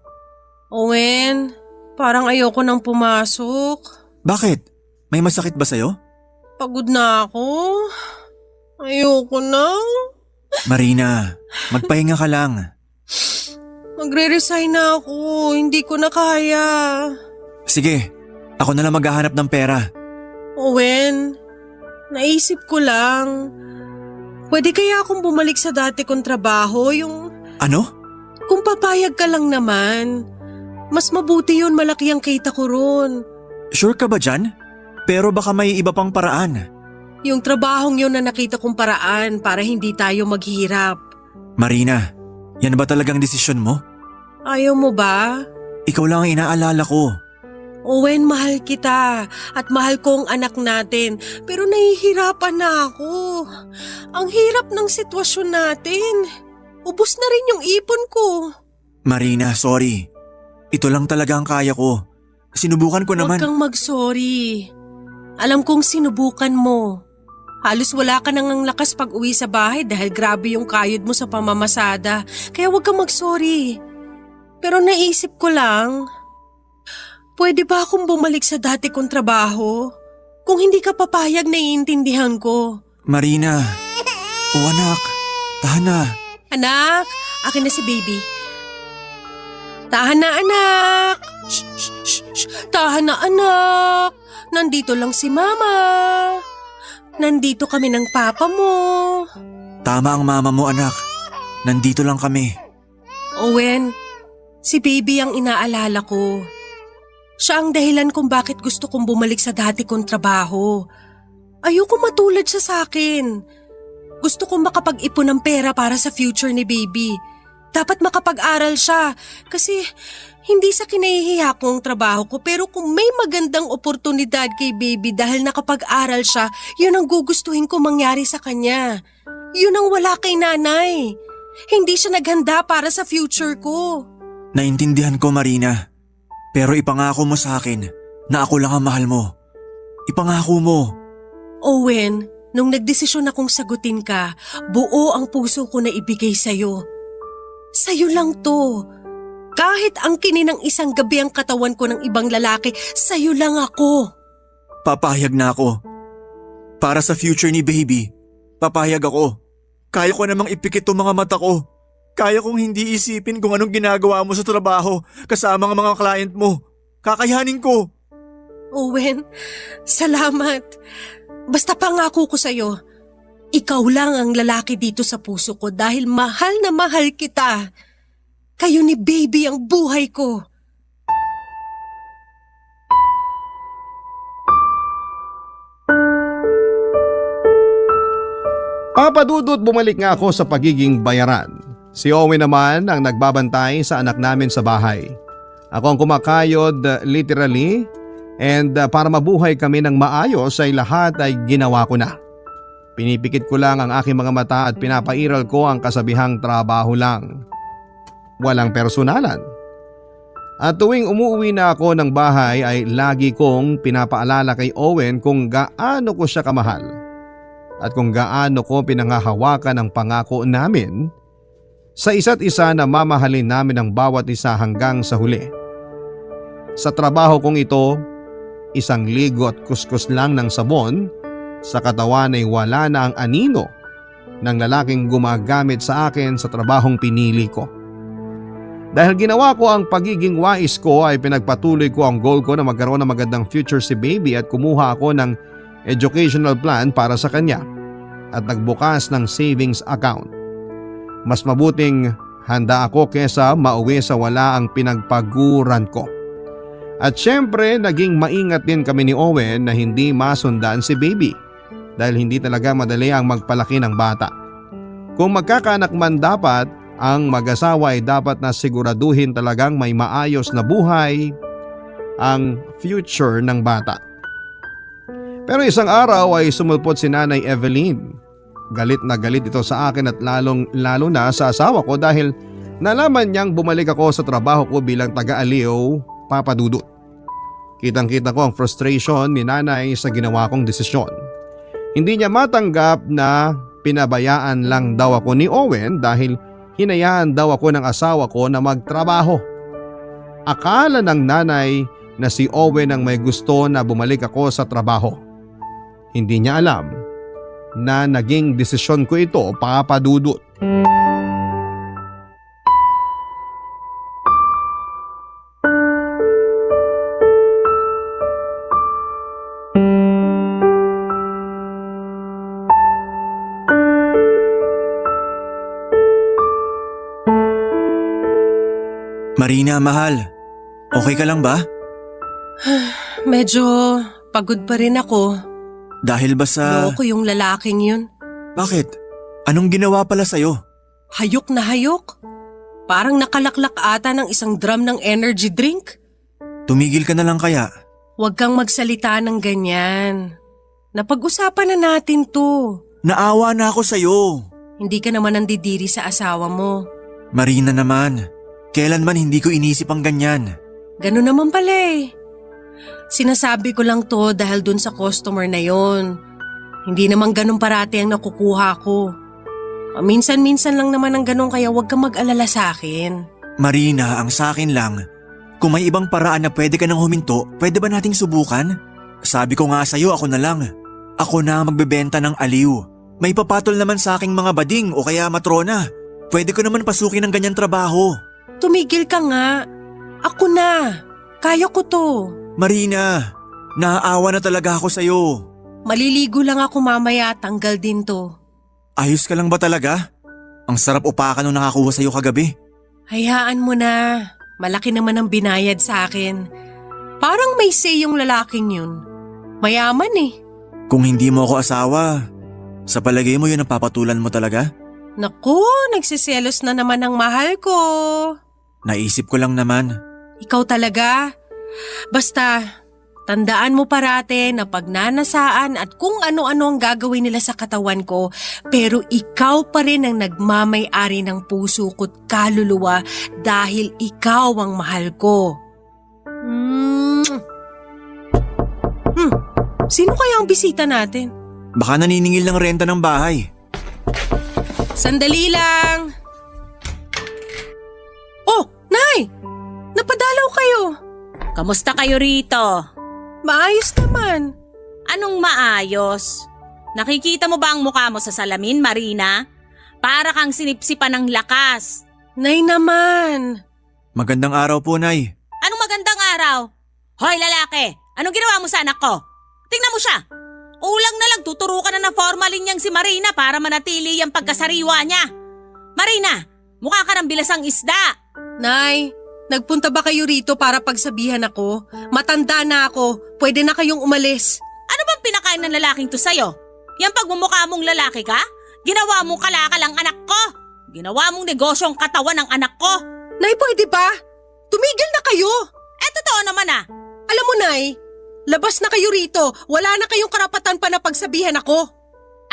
Owen, parang ayoko nang pumasok. Bakit? May masakit ba sa'yo? Pagod na ako. Ayoko na. Marina, magpahinga ka lang. Magre-resign na ako. Hindi ko na kaya. Sige, ako na lang maghahanap ng pera. Owen, naisip ko lang. Pwede kaya akong bumalik sa dati kong trabaho, yung Ano? kung papayag ka lang naman. Mas mabuti yun, malaki ang kita ko ron. Sure ka ba dyan? Pero baka may iba pang paraan. Yung trabahong yun na nakita kong paraan para hindi tayo maghirap. Marina, yan ba talagang desisyon mo? Ayaw mo ba? Ikaw lang ang inaalala ko. Owen, mahal kita at mahal ko ang anak natin pero nahihirapan na ako. Ang hirap ng sitwasyon natin. Ubus na rin yung ipon ko. Marina, sorry. Ito lang talaga ang kaya ko. Sinubukan ko naman. Huwag kang mag-sorry. Alam kong sinubukan mo. Halos wala ka nang ang lakas pag uwi sa bahay dahil grabe yung kayod mo sa pamamasada. Kaya huwag kang mag-sorry. Pero naisip ko lang, pwede ba akong bumalik sa dati kong trabaho? Kung hindi ka papayag, naiintindihan ko. Marina. O anak, tahan na. Anak, akin na si baby. Tahan na, anak. Shh, shh, shh, shh. Tahan na, anak. Nandito lang si mama. Nandito kami ng papa mo. Tama ang mama mo, anak. Nandito lang kami. Owen, si baby ang inaalala ko. Siya ang dahilan kung bakit gusto kong bumalik sa dati kong trabaho. Ayoko matulad siya sa akin. Gusto kong makapag-ipon ng pera para sa future ni baby. Dapat makapag-aral siya kasi hindi sa kinahihiya ko ang trabaho ko pero kung may magandang oportunidad kay baby dahil nakapag-aral siya, yun ang gugustuhin ko mangyari sa kanya. Yun ang wala kay nanay. Hindi siya naghanda para sa future ko. Naintindihan ko, Marina. Pero ipangako mo sa akin na ako lang ang mahal mo. Ipangako mo. Owen, nung nagdesisyon akong sagutin ka, buo ang puso ko na ibigay sa'yo. Sa'yo lang to. Kahit ang ng isang gabi ang katawan ko ng ibang lalaki, sa'yo lang ako. Papayag na ako. Para sa future ni baby, papayag ako. Kaya ko namang ipikit ang mga mata ko. Kaya kong hindi isipin kung anong ginagawa mo sa trabaho kasama ang mga client mo. Kakayanin ko. Owen, salamat. Basta pangako ko sa'yo, ikaw lang ang lalaki dito sa puso ko dahil mahal na mahal kita. Kayo ni baby ang buhay ko. Papa Dudut, bumalik nga ako sa pagiging bayaran. Si Owen naman ang nagbabantay sa anak namin sa bahay. Ako ang kumakayod literally and para mabuhay kami ng maayos ay lahat ay ginawa ko na. Pinipikit ko lang ang aking mga mata at pinapairal ko ang kasabihang trabaho lang. Walang personalan. At tuwing umuwi na ako ng bahay ay lagi kong pinapaalala kay Owen kung gaano ko siya kamahal at kung gaano ko pinangahawakan ang pangako namin sa isa't isa na mamahalin namin ang bawat isa hanggang sa huli. Sa trabaho kong ito, isang ligo at kuskus lang ng sabon sa katawan ay wala na ang anino ng lalaking gumagamit sa akin sa trabahong pinili ko. Dahil ginawa ko ang pagiging wais ko ay pinagpatuloy ko ang goal ko na magkaroon ng magandang future si baby at kumuha ako ng educational plan para sa kanya at nagbukas ng savings account. Mas mabuting handa ako kesa mauwi sa wala ang pinagpaguran ko. At syempre naging maingat din kami ni Owen na hindi masundan si baby dahil hindi talaga madali ang magpalaki ng bata. Kung magkakaanak man dapat, ang mag-asawa ay dapat na siguraduhin talagang may maayos na buhay ang future ng bata. Pero isang araw ay sumulpot si Nanay Evelyn. Galit na galit ito sa akin at lalo na sa asawa ko dahil nalaman niyang bumalik ako sa trabaho ko bilang taga-aliw, Papa Dudut. Kitang-kita ko ang frustration ni Nanay sa ginawa kong desisyon. Hindi niya matanggap na pinabayaan lang daw ako ni Owen dahil hinayaan daw ako ng asawa ko na magtrabaho. Akala ng Nanay na si Owen ang may gusto na bumalik ako sa trabaho. Hindi niya alam na naging desisyon ko ito, Papa Dudut. Marina, mahal. Okay ka lang ba? Medyo pagod pa rin ako. Dahil ba sa… Loko yung lalaking yun. Bakit? Anong ginawa pala sa'yo? Hayok na hayok. Parang nakalaklak ata ng isang drum ng energy drink. Tumigil ka na lang kaya? Huwag kang magsalita ng ganyan. Napag-usapan na natin to. Naawa na ako sa'yo. Hindi ka naman nandidiri sa asawa mo. Marina naman, kailanman hindi ko inisip ang ganyan. Ganun naman pala eh. Sinasabi ko lang to dahil dun sa customer na yon. Hindi naman ganun parati ang nakukuha ko. Minsan-minsan lang naman ang ganun kaya huwag kang mag-alala sa akin. Marina, ang sa akin lang, kung may ibang paraan na pwede ka nang huminto, pwede ba nating subukan? Sabi ko nga sa'yo, ako na lang. Ako na ang magbebenta ng aliw. May papatol naman sa aking mga bading o kaya matrona. Pwede ko naman pasukin ng ganyan trabaho. Tumigil ka nga. Ako na. Kaya ko to. Marina, naaawa na talaga ako sa'yo. Maliligo lang ako mamaya, tanggal din to. Ayos ka lang ba talaga? Ang sarap upakan nung nakakuha sa'yo kagabi. Hayaan mo na. Malaki naman ang binayad sa akin. Parang may say yung lalaking yun. Mayaman eh. Kung hindi mo ako asawa, sa palagay mo yun ang papatulan mo talaga? Naku, nagsiselos na naman ang mahal ko. Naisip ko lang naman. Ikaw talaga. Basta, tandaan mo parate na pagnanasaan at kung ano-ano ang gagawin nila sa katawan ko, pero ikaw pa rin ang nagmamay-ari ng puso ko't kaluluwa dahil ikaw ang mahal ko. Sino kaya ang bisita natin? Baka naniningil ng renta ng bahay. Sandali lang. Oh, Nay! Napadalaw kayo. Kamusta kayo rito? Maayos naman. Anong maayos? Nakikita mo ba ang mukha mo sa salamin, Marina? Para kang sinipsipan ng lakas. Nay naman. Magandang araw po, Nay. Anong magandang araw? Hoy lalaki, anong ginawa mo sa anak ko? Tingnan mo siya. Ulang na lang tuturo ka na ng formalin niyang si Marina para manatili ang pagkasariwa niya. Marina, mukha ka ng bilasang isda. Nay, nagpunta ba kayo rito para pagsabihan ako? Matanda na ako, pwede na kayong umalis. Ano bang pinakain ng lalaking to sa'yo? Yang pagmumukha mong lalaki ka? Ginawa mong kalakal ang anak ko. Ginawa mong negosyong katawan ng anak ko. Nay, pwede ba? Tumigil na kayo. Totoo naman ah. Alam mo, Nay, labas na kayo rito. Wala na kayong karapatan pa na pagsabihan ako.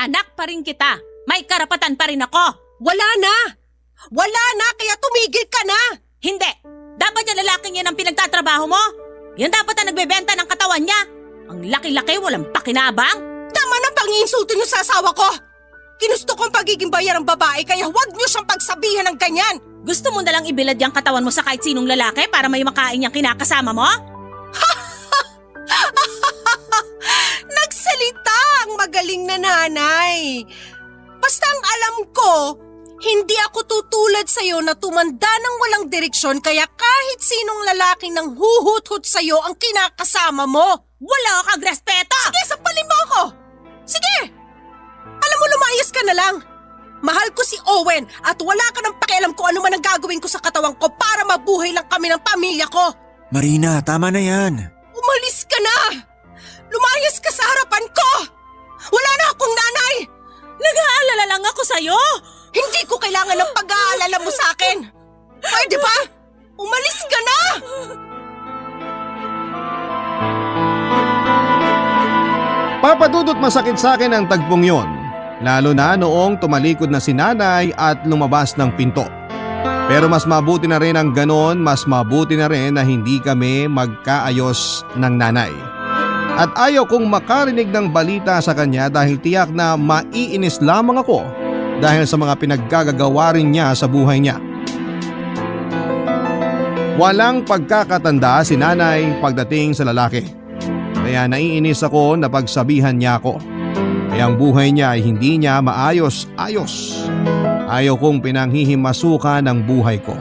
Anak pa rin kita. May karapatan pa rin ako. Wala na! Wala na, kaya tumigil ka na! Hindi. Dapat yung lalaking yan ang pinagtatrabaho mo. Yan dapat ang nagbebenta ng katawan niya. Ang laki-laki, walang pakinabang. Tama na pang-iinsulto niyo sa asawa ko! Ginusto kong pagiging bayarang babae kaya huwag niyo siyang pagsabihan ng ganyan! Gusto mo nalang ibilad yung katawan mo sa kahit sinong lalaki para may makain yung kinakasama mo? Nagsalita ang magaling na nanay! Basta ang alam ko, hindi ako tutulad sa'yo na tumanda ng walang direksyon kaya kahit sinong lalaking nang huhut-hut sa'yo ang kinakasama mo. Wala kang respeto! Sige, sampalin mo ako! Sige! Alam mo, lumayas ka na lang. Mahal ko si Owen at wala ka ng pakialam kung ano man ang gagawin ko sa katawan ko para mabuhay lang kami ng pamilya ko. Marina, tama na yan. Umalis ka na! Lumayas ka sa harapan ko! Wala na akong nanay! Nag-aalala lang ako sa'yo! Hindi ko kailangan ng pag-aalala mo sa akin! Pwede ba? Umalis ka na! Papadudot masakit sa akin ang tagpong yon. Lalo na noong tumalikod na si nanay at lumabas ng pinto. Pero mas mabuti na rin ang ganon, mas mabuti na rin na hindi kami magkaayos ng nanay. At ayaw kong makarinig ng balita sa kanya dahil tiyak na maiinis lamang ako dahil sa mga pinaggagawa rin niya sa buhay niya. Walang pagkakatanda si nanay pagdating sa lalaki. Kaya naiinis ako na pagsabihan niya ako. Kaya ang buhay niya ay hindi niya maayos-ayos. Ayaw kong pinanghihimasukan ng buhay ko.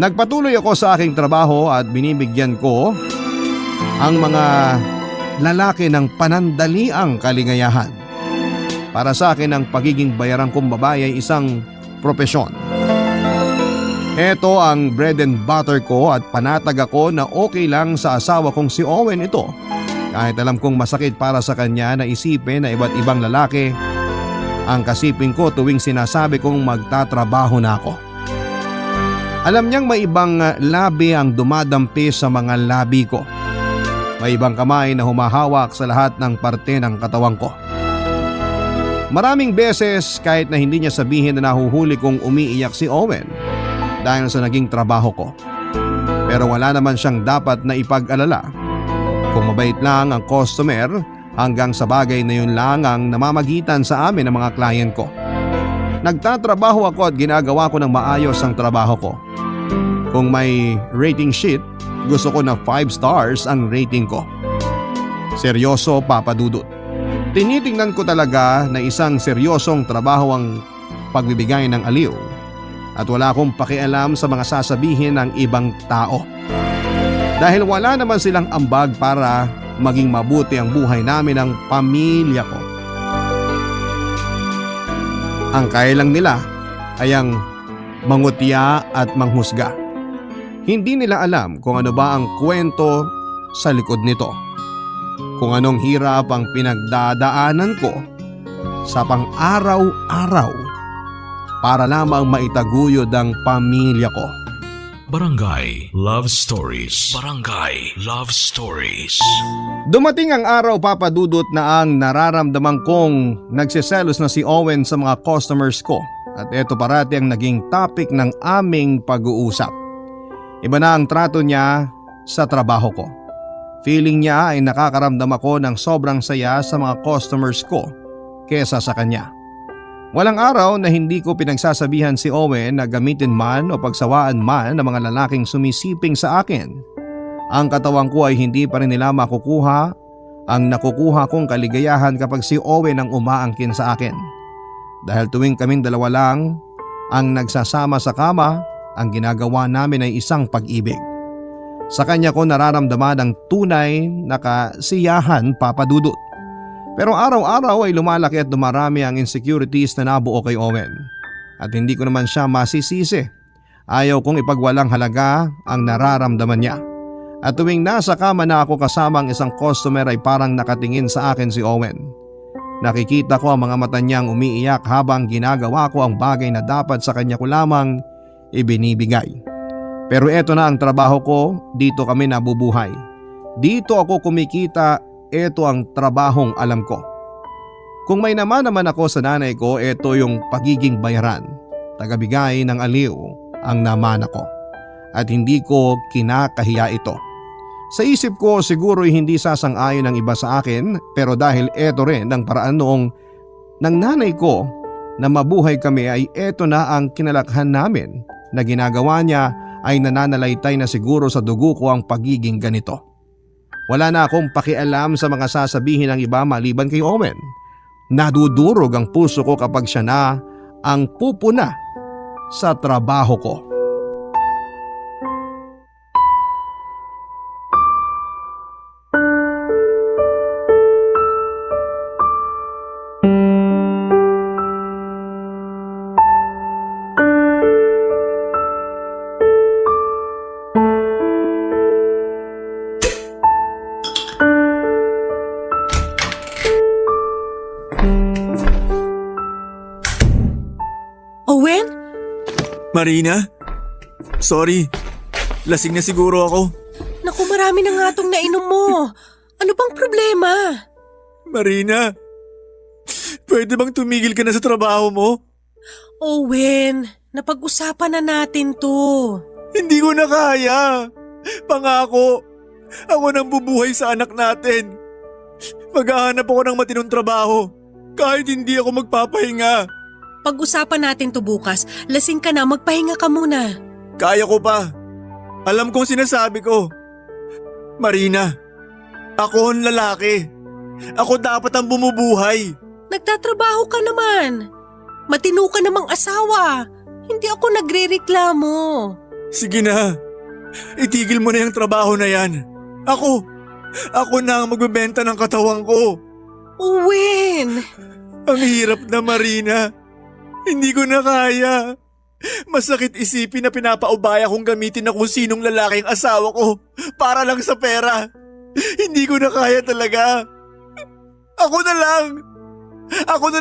Nagpatuloy ako sa aking trabaho at binibigyan ko ang mga lalaki ng panandaliang kaligayahan. Para sa akin ang pagiging bayarang kong babae ay isang propesyon. Ito ang bread and butter ko at panatag ako na okay lang sa asawa kong si Owen ito. Kahit alam kong masakit para sa kanya na isipin na iba't ibang lalaki ang kasiping ko tuwing sinasabi kong magtatrabaho na ako. Alam niyang may ibang labi ang dumadampi sa mga labi ko. May ibang kamay na humahawak sa lahat ng parte ng katawan ko. Maraming beses kahit na hindi niya sabihin na nahuhuli kong umiiyak si Owen dahil sa naging trabaho ko. Pero wala naman siyang dapat na ipag-alala. Kung mabait lang ang customer, hanggang sa bagay na yun lang ang namamagitan sa amin ng mga client ko. Nagtatrabaho ako at ginagawa ko ng maayos ang trabaho ko. Kung may rating sheet, gusto ko na 5 stars ang rating ko. Seryoso, Papa Dudut. Tinitingnan ko talaga na isang seryosong trabaho ang pagbibigay ng aliw at wala akong pakialam sa mga sasabihin ng ibang tao. Dahil wala naman silang ambag para maging mabuti ang buhay namin ng pamilya ko. Ang kaya lang nila ay ang mangutya at manghusga. Hindi nila alam kung ano ba ang kwento sa likod nito. Kung anong hirap ang pinagdadaanan ko sa pang-araw-araw para lamang maitaguyod ang pamilya ko. Barangay Love Stories. Barangay Love Stories. Dumating ang araw, Papa Dudut, na ang nararamdaman kong nagsiselos na si Owen sa mga customers ko at ito parati ang naging topic ng aming pag-uusap. Iba na ang trato niya sa trabaho ko. Feeling niya ay nakakaramdam ako ng sobrang saya sa mga customers ko kesa sa kanya. Walang araw na hindi ko pinagsasabihan si Owen na gamitin man o pagsawaan man ng mga lalaking sumisiping sa akin. Ang katawan ko ay hindi pa rin nila makukuha ang nakukuha kong kaligayahan kapag si Owen ang umaangkin sa akin. Dahil tuwing kaming dalawa lang ang nagsasama sa kama, ang ginagawa namin ay isang pag-ibig. Sa kanya ko nararamdaman ang tunay na kasiyahan, Papa Dudut. Pero araw-araw ay lumalaki at dumarami ang insecurities na nabuo kay Owen. At hindi ko naman siya masisisi. Ayaw kong ipagwalang halaga ang nararamdaman niya. At tuwing nasa kama na ako kasama ang isang customer ay parang nakatingin sa akin si Owen. Nakikita ko ang mga mata niyang umiiyak habang ginagawa ko ang bagay na dapat sa kanya ko lamang ibinibigay. Pero eto na ang trabaho ko, dito kami nabubuhay. Dito ako kumikita, eto ang trabahong alam ko. Kung may naman ako sa nanay ko, eto yung pagiging bayaran. Tagabigay ng aliw ang naman ako. At hindi ko kinakahiya ito. Sa isip ko siguro hindi sasang-ayon ang iba sa akin, pero dahil eto rin ang paraan noong ng nanay ko na mabuhay kami ay eto na ang kinalakhan namin na ginagawa niya ay nananalaytay na siguro sa dugo ko ang pagiging ganito. Wala na akong pakialam sa mga sasabihin ng iba maliban kay Owen. Nadudurog ang puso ko kapag siya na ang pupuna sa trabaho ko. Owen? Marina? Sorry. Lasing na siguro ako. Naku, marami na nga tong nainom mo. Ano bang problema? Marina, pwede bang tumigil ka na sa trabaho mo? Owen, napag-usapan na natin to. Hindi ko na kaya. Pangako, ako nang bubuhay sa anak natin. Maghahanap ako ng matinong trabaho kahit hindi ako magpapahinga. Pag-usapan natin to bukas. Lasing ka na, magpahinga ka muna. Kaya ko pa. Alam kong sinasabi ko. Marina, ako ang lalaki. Ako dapat ang bumubuhay. Nagtatrabaho ka naman. Matino ka namang asawa. Hindi ako nagrereklamo. Sige na. Itigil mo na yung trabaho na yan. Ako na ang magbebenta ng katawan ko. Owen! Ang hirap na, Marina. Hindi ko na kaya. Masakit isipin na pinapaubaya kong gamitin na kung sinong lalaki ang asawa ko para lang sa pera. Hindi ko na kaya talaga. Ako na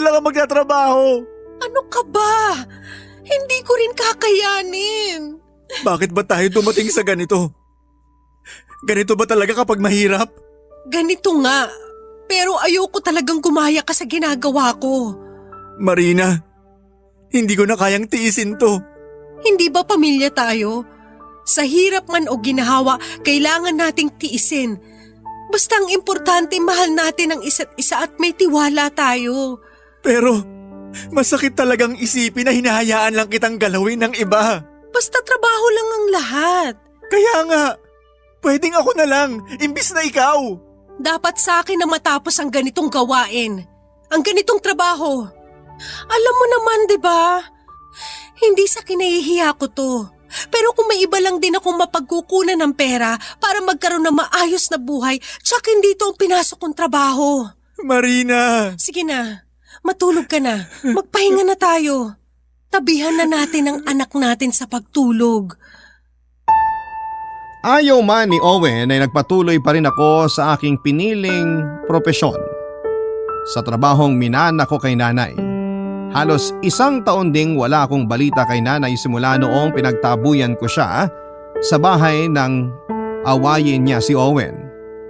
lang ang magtatrabaho. Ano ka ba? Hindi ko rin kakayanin. Bakit ba tayo dumating sa ganito? Ganito ba talaga kapag mahirap? Ganito nga. Pero ayoko talagang gumaya ka sa ginagawa ko. Marina, hindi ko na kayang tiisin to. Hindi ba pamilya tayo? Sa hirap man o ginahawa, kailangan nating tiisin. Basta ang importante, mahal natin ang isa't isa at may tiwala tayo. Pero masakit talagang isipin na hinahayaan lang kitang galawin ng iba. Basta trabaho lang ang lahat. Kaya nga, pwedeng ako na lang, imbis na ikaw. Dapat sa akin na matapos ang ganitong gawain. Ang ganitong trabaho. Alam mo naman, di ba? Hindi sa kinahihiya ko to. Pero kung may iba lang din akong mapagkukunan ng pera para magkaroon ng maayos na buhay, tsak hindi ito ang pinasok kong trabaho. Marina! Sige na, matulog ka na. Magpahinga na tayo. Tabihan na natin ang anak natin sa pagtulog. Ayaw man ni Owen ay nagpatuloy pa rin ako sa aking piniling propesyon. Sa trabahong minana ko kay nanay. Halos 1 taon ding wala akong balita kay nanay simula noong pinagtabuyan ko siya sa bahay ng awayin niya si Owen.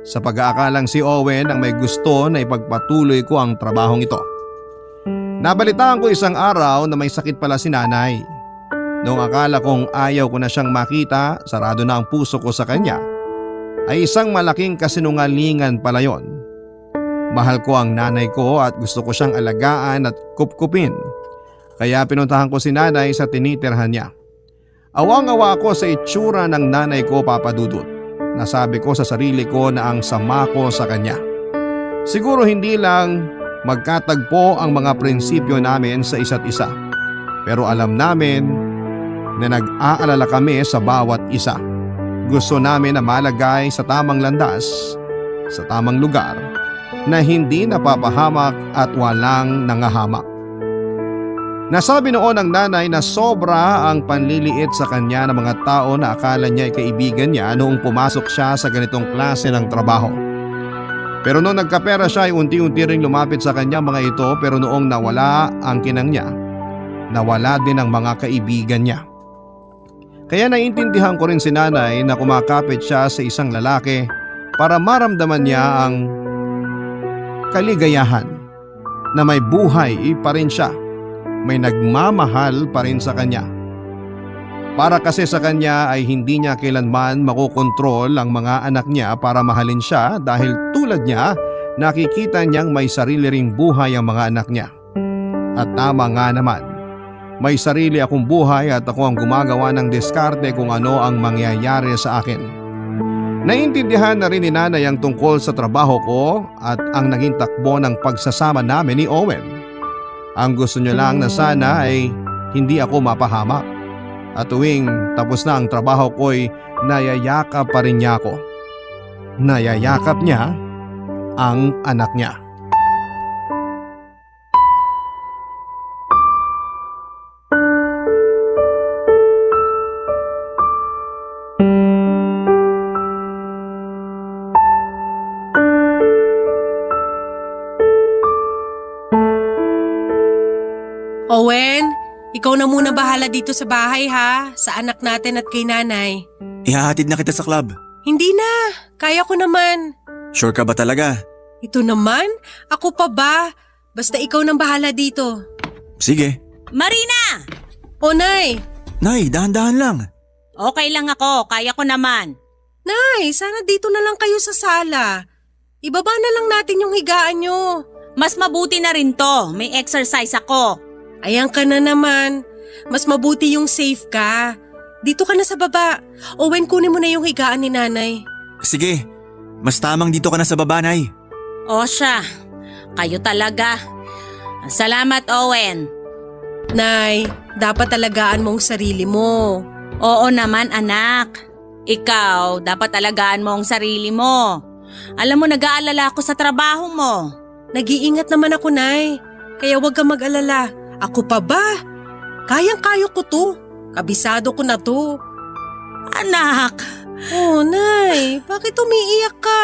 Sa pag-aakalang si Owen ang may gusto na ipagpatuloy ko ang trabahong ito. Nabalitaan ko isang araw na may sakit pala si nanay. Noong akala kong ayaw ko na siyang makita, sarado na ang puso ko sa kanya, ay isang malaking kasinungalingan pala yon. Mahal ko ang nanay ko at gusto ko siyang alagaan at kupkupin. Kaya pinuntahan ko si nanay sa tinitirhan niya. Awang-awa ako sa itsura ng nanay ko, Papa Dudut. Nasabi ko sa sarili ko na ang sama ko sa kanya. Siguro hindi lang magkatagpo ang mga prinsipyo namin sa isa't isa. Pero alam namin na nag-aalala kami sa bawat isa. Gusto namin na malagay sa tamang landas, sa tamang lugar, na hindi napapahamak at walang nangahamak. Nasabi noon ng nanay na sobra ang panliliit sa kanya ng mga tao na akala niya ay kaibigan niya noong pumasok siya sa ganitong klase ng trabaho. Pero noong nagkapera siya ay unti-unti ring lumapit sa kanya mga ito, pero noong nawala ang kinang niya, nawala din ang mga kaibigan niya. Kaya naiintindihan ko rin si nanay na kumakapit siya sa isang lalaki para maramdaman niya ang kaligayahan na may buhay pa rin siya, may nagmamahal pa rin sa kanya. Para kasi sa kanya ay hindi niya kailanman makokontrol ang mga anak niya para mahalin siya dahil tulad niya nakikita niyang may sarili ring buhay ang mga anak niya. At tama nga naman. May sarili akong buhay at ako ang gumagawa ng diskarte kung ano ang mangyayari sa akin. Naiintindihan na rin ni nanay ang tungkol sa trabaho ko at ang naging takbo ng pagsasama namin ni Owen. Ang gusto niya lang na sana ay hindi ako mapahamak. At tuwing tapos na ang trabaho ko'y nayayakap pa rin niya ako. Nayayakap niya ang anak niya. Owen, ikaw na muna bahala dito sa bahay ha, sa anak natin at kay nanay. Ihahatid na kita sa club. Hindi na, kaya ko naman. Sure ka ba talaga? Ito naman, ako pa ba? Basta ikaw nang bahala dito. Sige. Marina! O Nay, Nay, dahan-dahan lang. Okay lang ako, kaya ko naman. Nay, sana dito na lang kayo sa sala. Ibaba na lang natin yung higaan nyo. Mas mabuti na rin to, may exercise ako. Ayan ka na naman. Mas mabuti yung safe ka. Dito ka na sa baba. Owen, kunin mo na yung higaan ni nanay. Sige, mas tamang dito ka na sa baba, Nay. O siya, kayo talaga. Salamat, Owen. Nay, dapat alagaan mong sarili mo. Oo naman, anak. Ikaw, dapat alagaan mo ang sarili mo. Alam mo, nag-aalala ako sa trabaho mo. Nag-iingat naman ako, Nay. Kaya huwag kang mag-alala. Ako pa ba? Kayang-kaya ko to. Kabisado ko na to. Anak! Oh, Nay, bakit umiiyak ka?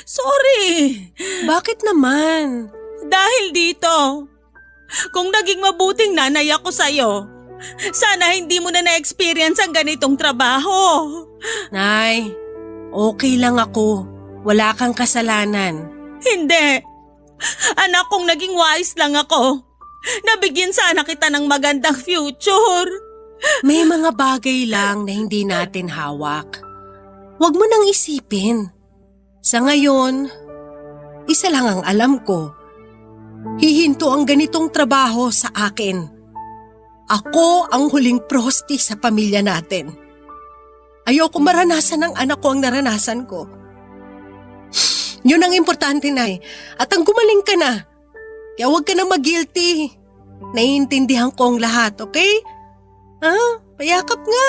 Sorry! Bakit naman? Dahil dito, kung naging mabuting nanay ako sa'yo, sana hindi mo na na-experience ang ganitong trabaho. Nay, okay lang ako. Wala kang kasalanan. Hindi. Anak, kung naging wise lang ako, nabigyan sana kita ng magandang future. May mga bagay lang na hindi natin hawak. Huwag mo nang isipin. Sa ngayon, isa lang ang alam ko. Hihinto ang ganitong trabaho sa akin. Ako ang huling prosti sa pamilya natin. Ayoko maranasan ng anak ko ang naranasan ko. Yun ang importante, Nay. At ang gumaling ka na. Kaya huwag ka na mag-guilty. Naiintindihan ko ang lahat, okay? Payakap nga.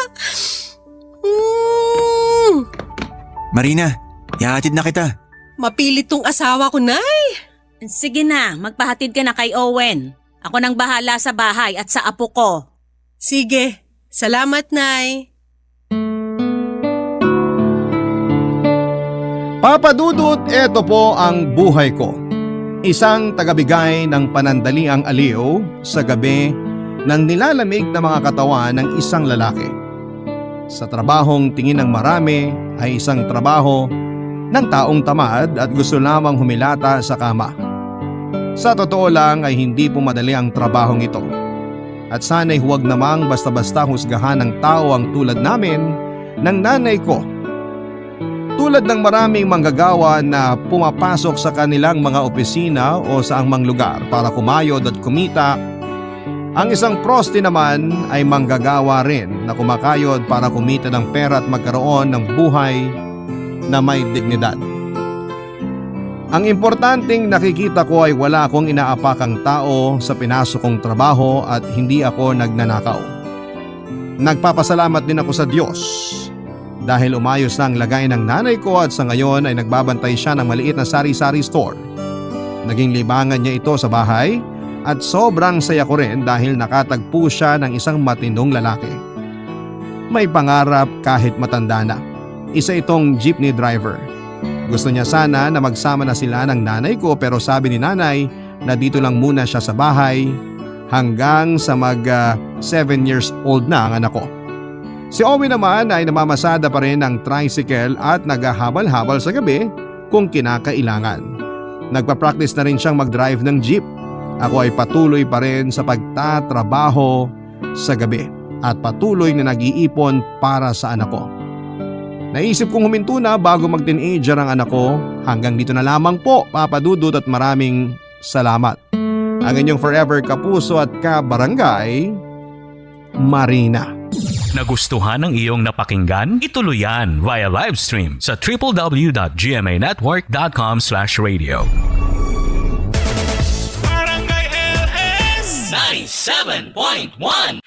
Marina, ihahatid na kita. Mapilit tong asawa ko, Nay. Sige na, magpahatid ka na kay Owen. Ako nang bahala sa bahay at sa apo ko. Sige. Salamat, Nay. Papa Dudut, eto po ang buhay ko. Isang tagabigay ng panandaliang aliw sa gabi ng nilalamig na mga katawan ng isang lalaki. Sa trabahong tingin ng marami ay isang trabaho ng taong tamad at gusto lamang humilata sa kama. Sa totoo lang ay hindi po madali ang trabahong ito. At sana'y huwag namang basta-basta husgahan ng tao ang tulad namin ng nanay ko. Tulad ng maraming manggagawa na pumapasok sa kanilang mga opisina o sa angmang lugar para kumayod at kumita, ang isang prosti naman ay manggagawa rin na kumakayod para kumita ng pera at magkaroon ng buhay na may dignidad. Ang importanteng nakikita ko ay wala akong inaapakang tao sa pinasok kong trabaho at hindi ako nagnanakaw. Nagpapasalamat din ako sa Diyos dahil umayos na ang lagay ng nanay ko at sa ngayon ay nagbabantay siya ng maliit na sari-sari store. Naging libangan niya ito sa bahay at sobrang saya ko rin dahil nakatagpo siya ng isang matinong lalaki. May pangarap kahit matanda na. Isa itong jeepney driver. Gusto niya sana na magsama na sila ng nanay ko pero sabi ni nanay na dito lang muna siya sa bahay hanggang sa 7 years old na ang anak ko. Si Owie naman ay namamasada pa rin ng tricycle at naghahabal-habal sa gabi kung kinakailangan. Nagpa-practice na rin siyang mag-drive ng jeep. Ako ay patuloy pa rin sa pagtatrabaho sa gabi at patuloy na nag-iipon para sa anak ko. Naisip kong huminto na bago mag-teenager ang anak ko. Hanggang dito na lamang po, Papa Dudut, at maraming salamat. Ang inyong forever kapuso at kabarangay, Marina. Nagustuhan ng iyong napakinggan? Ituloy yan via live stream sa www.gmanetwork.com/radio. Barangay LS 97.1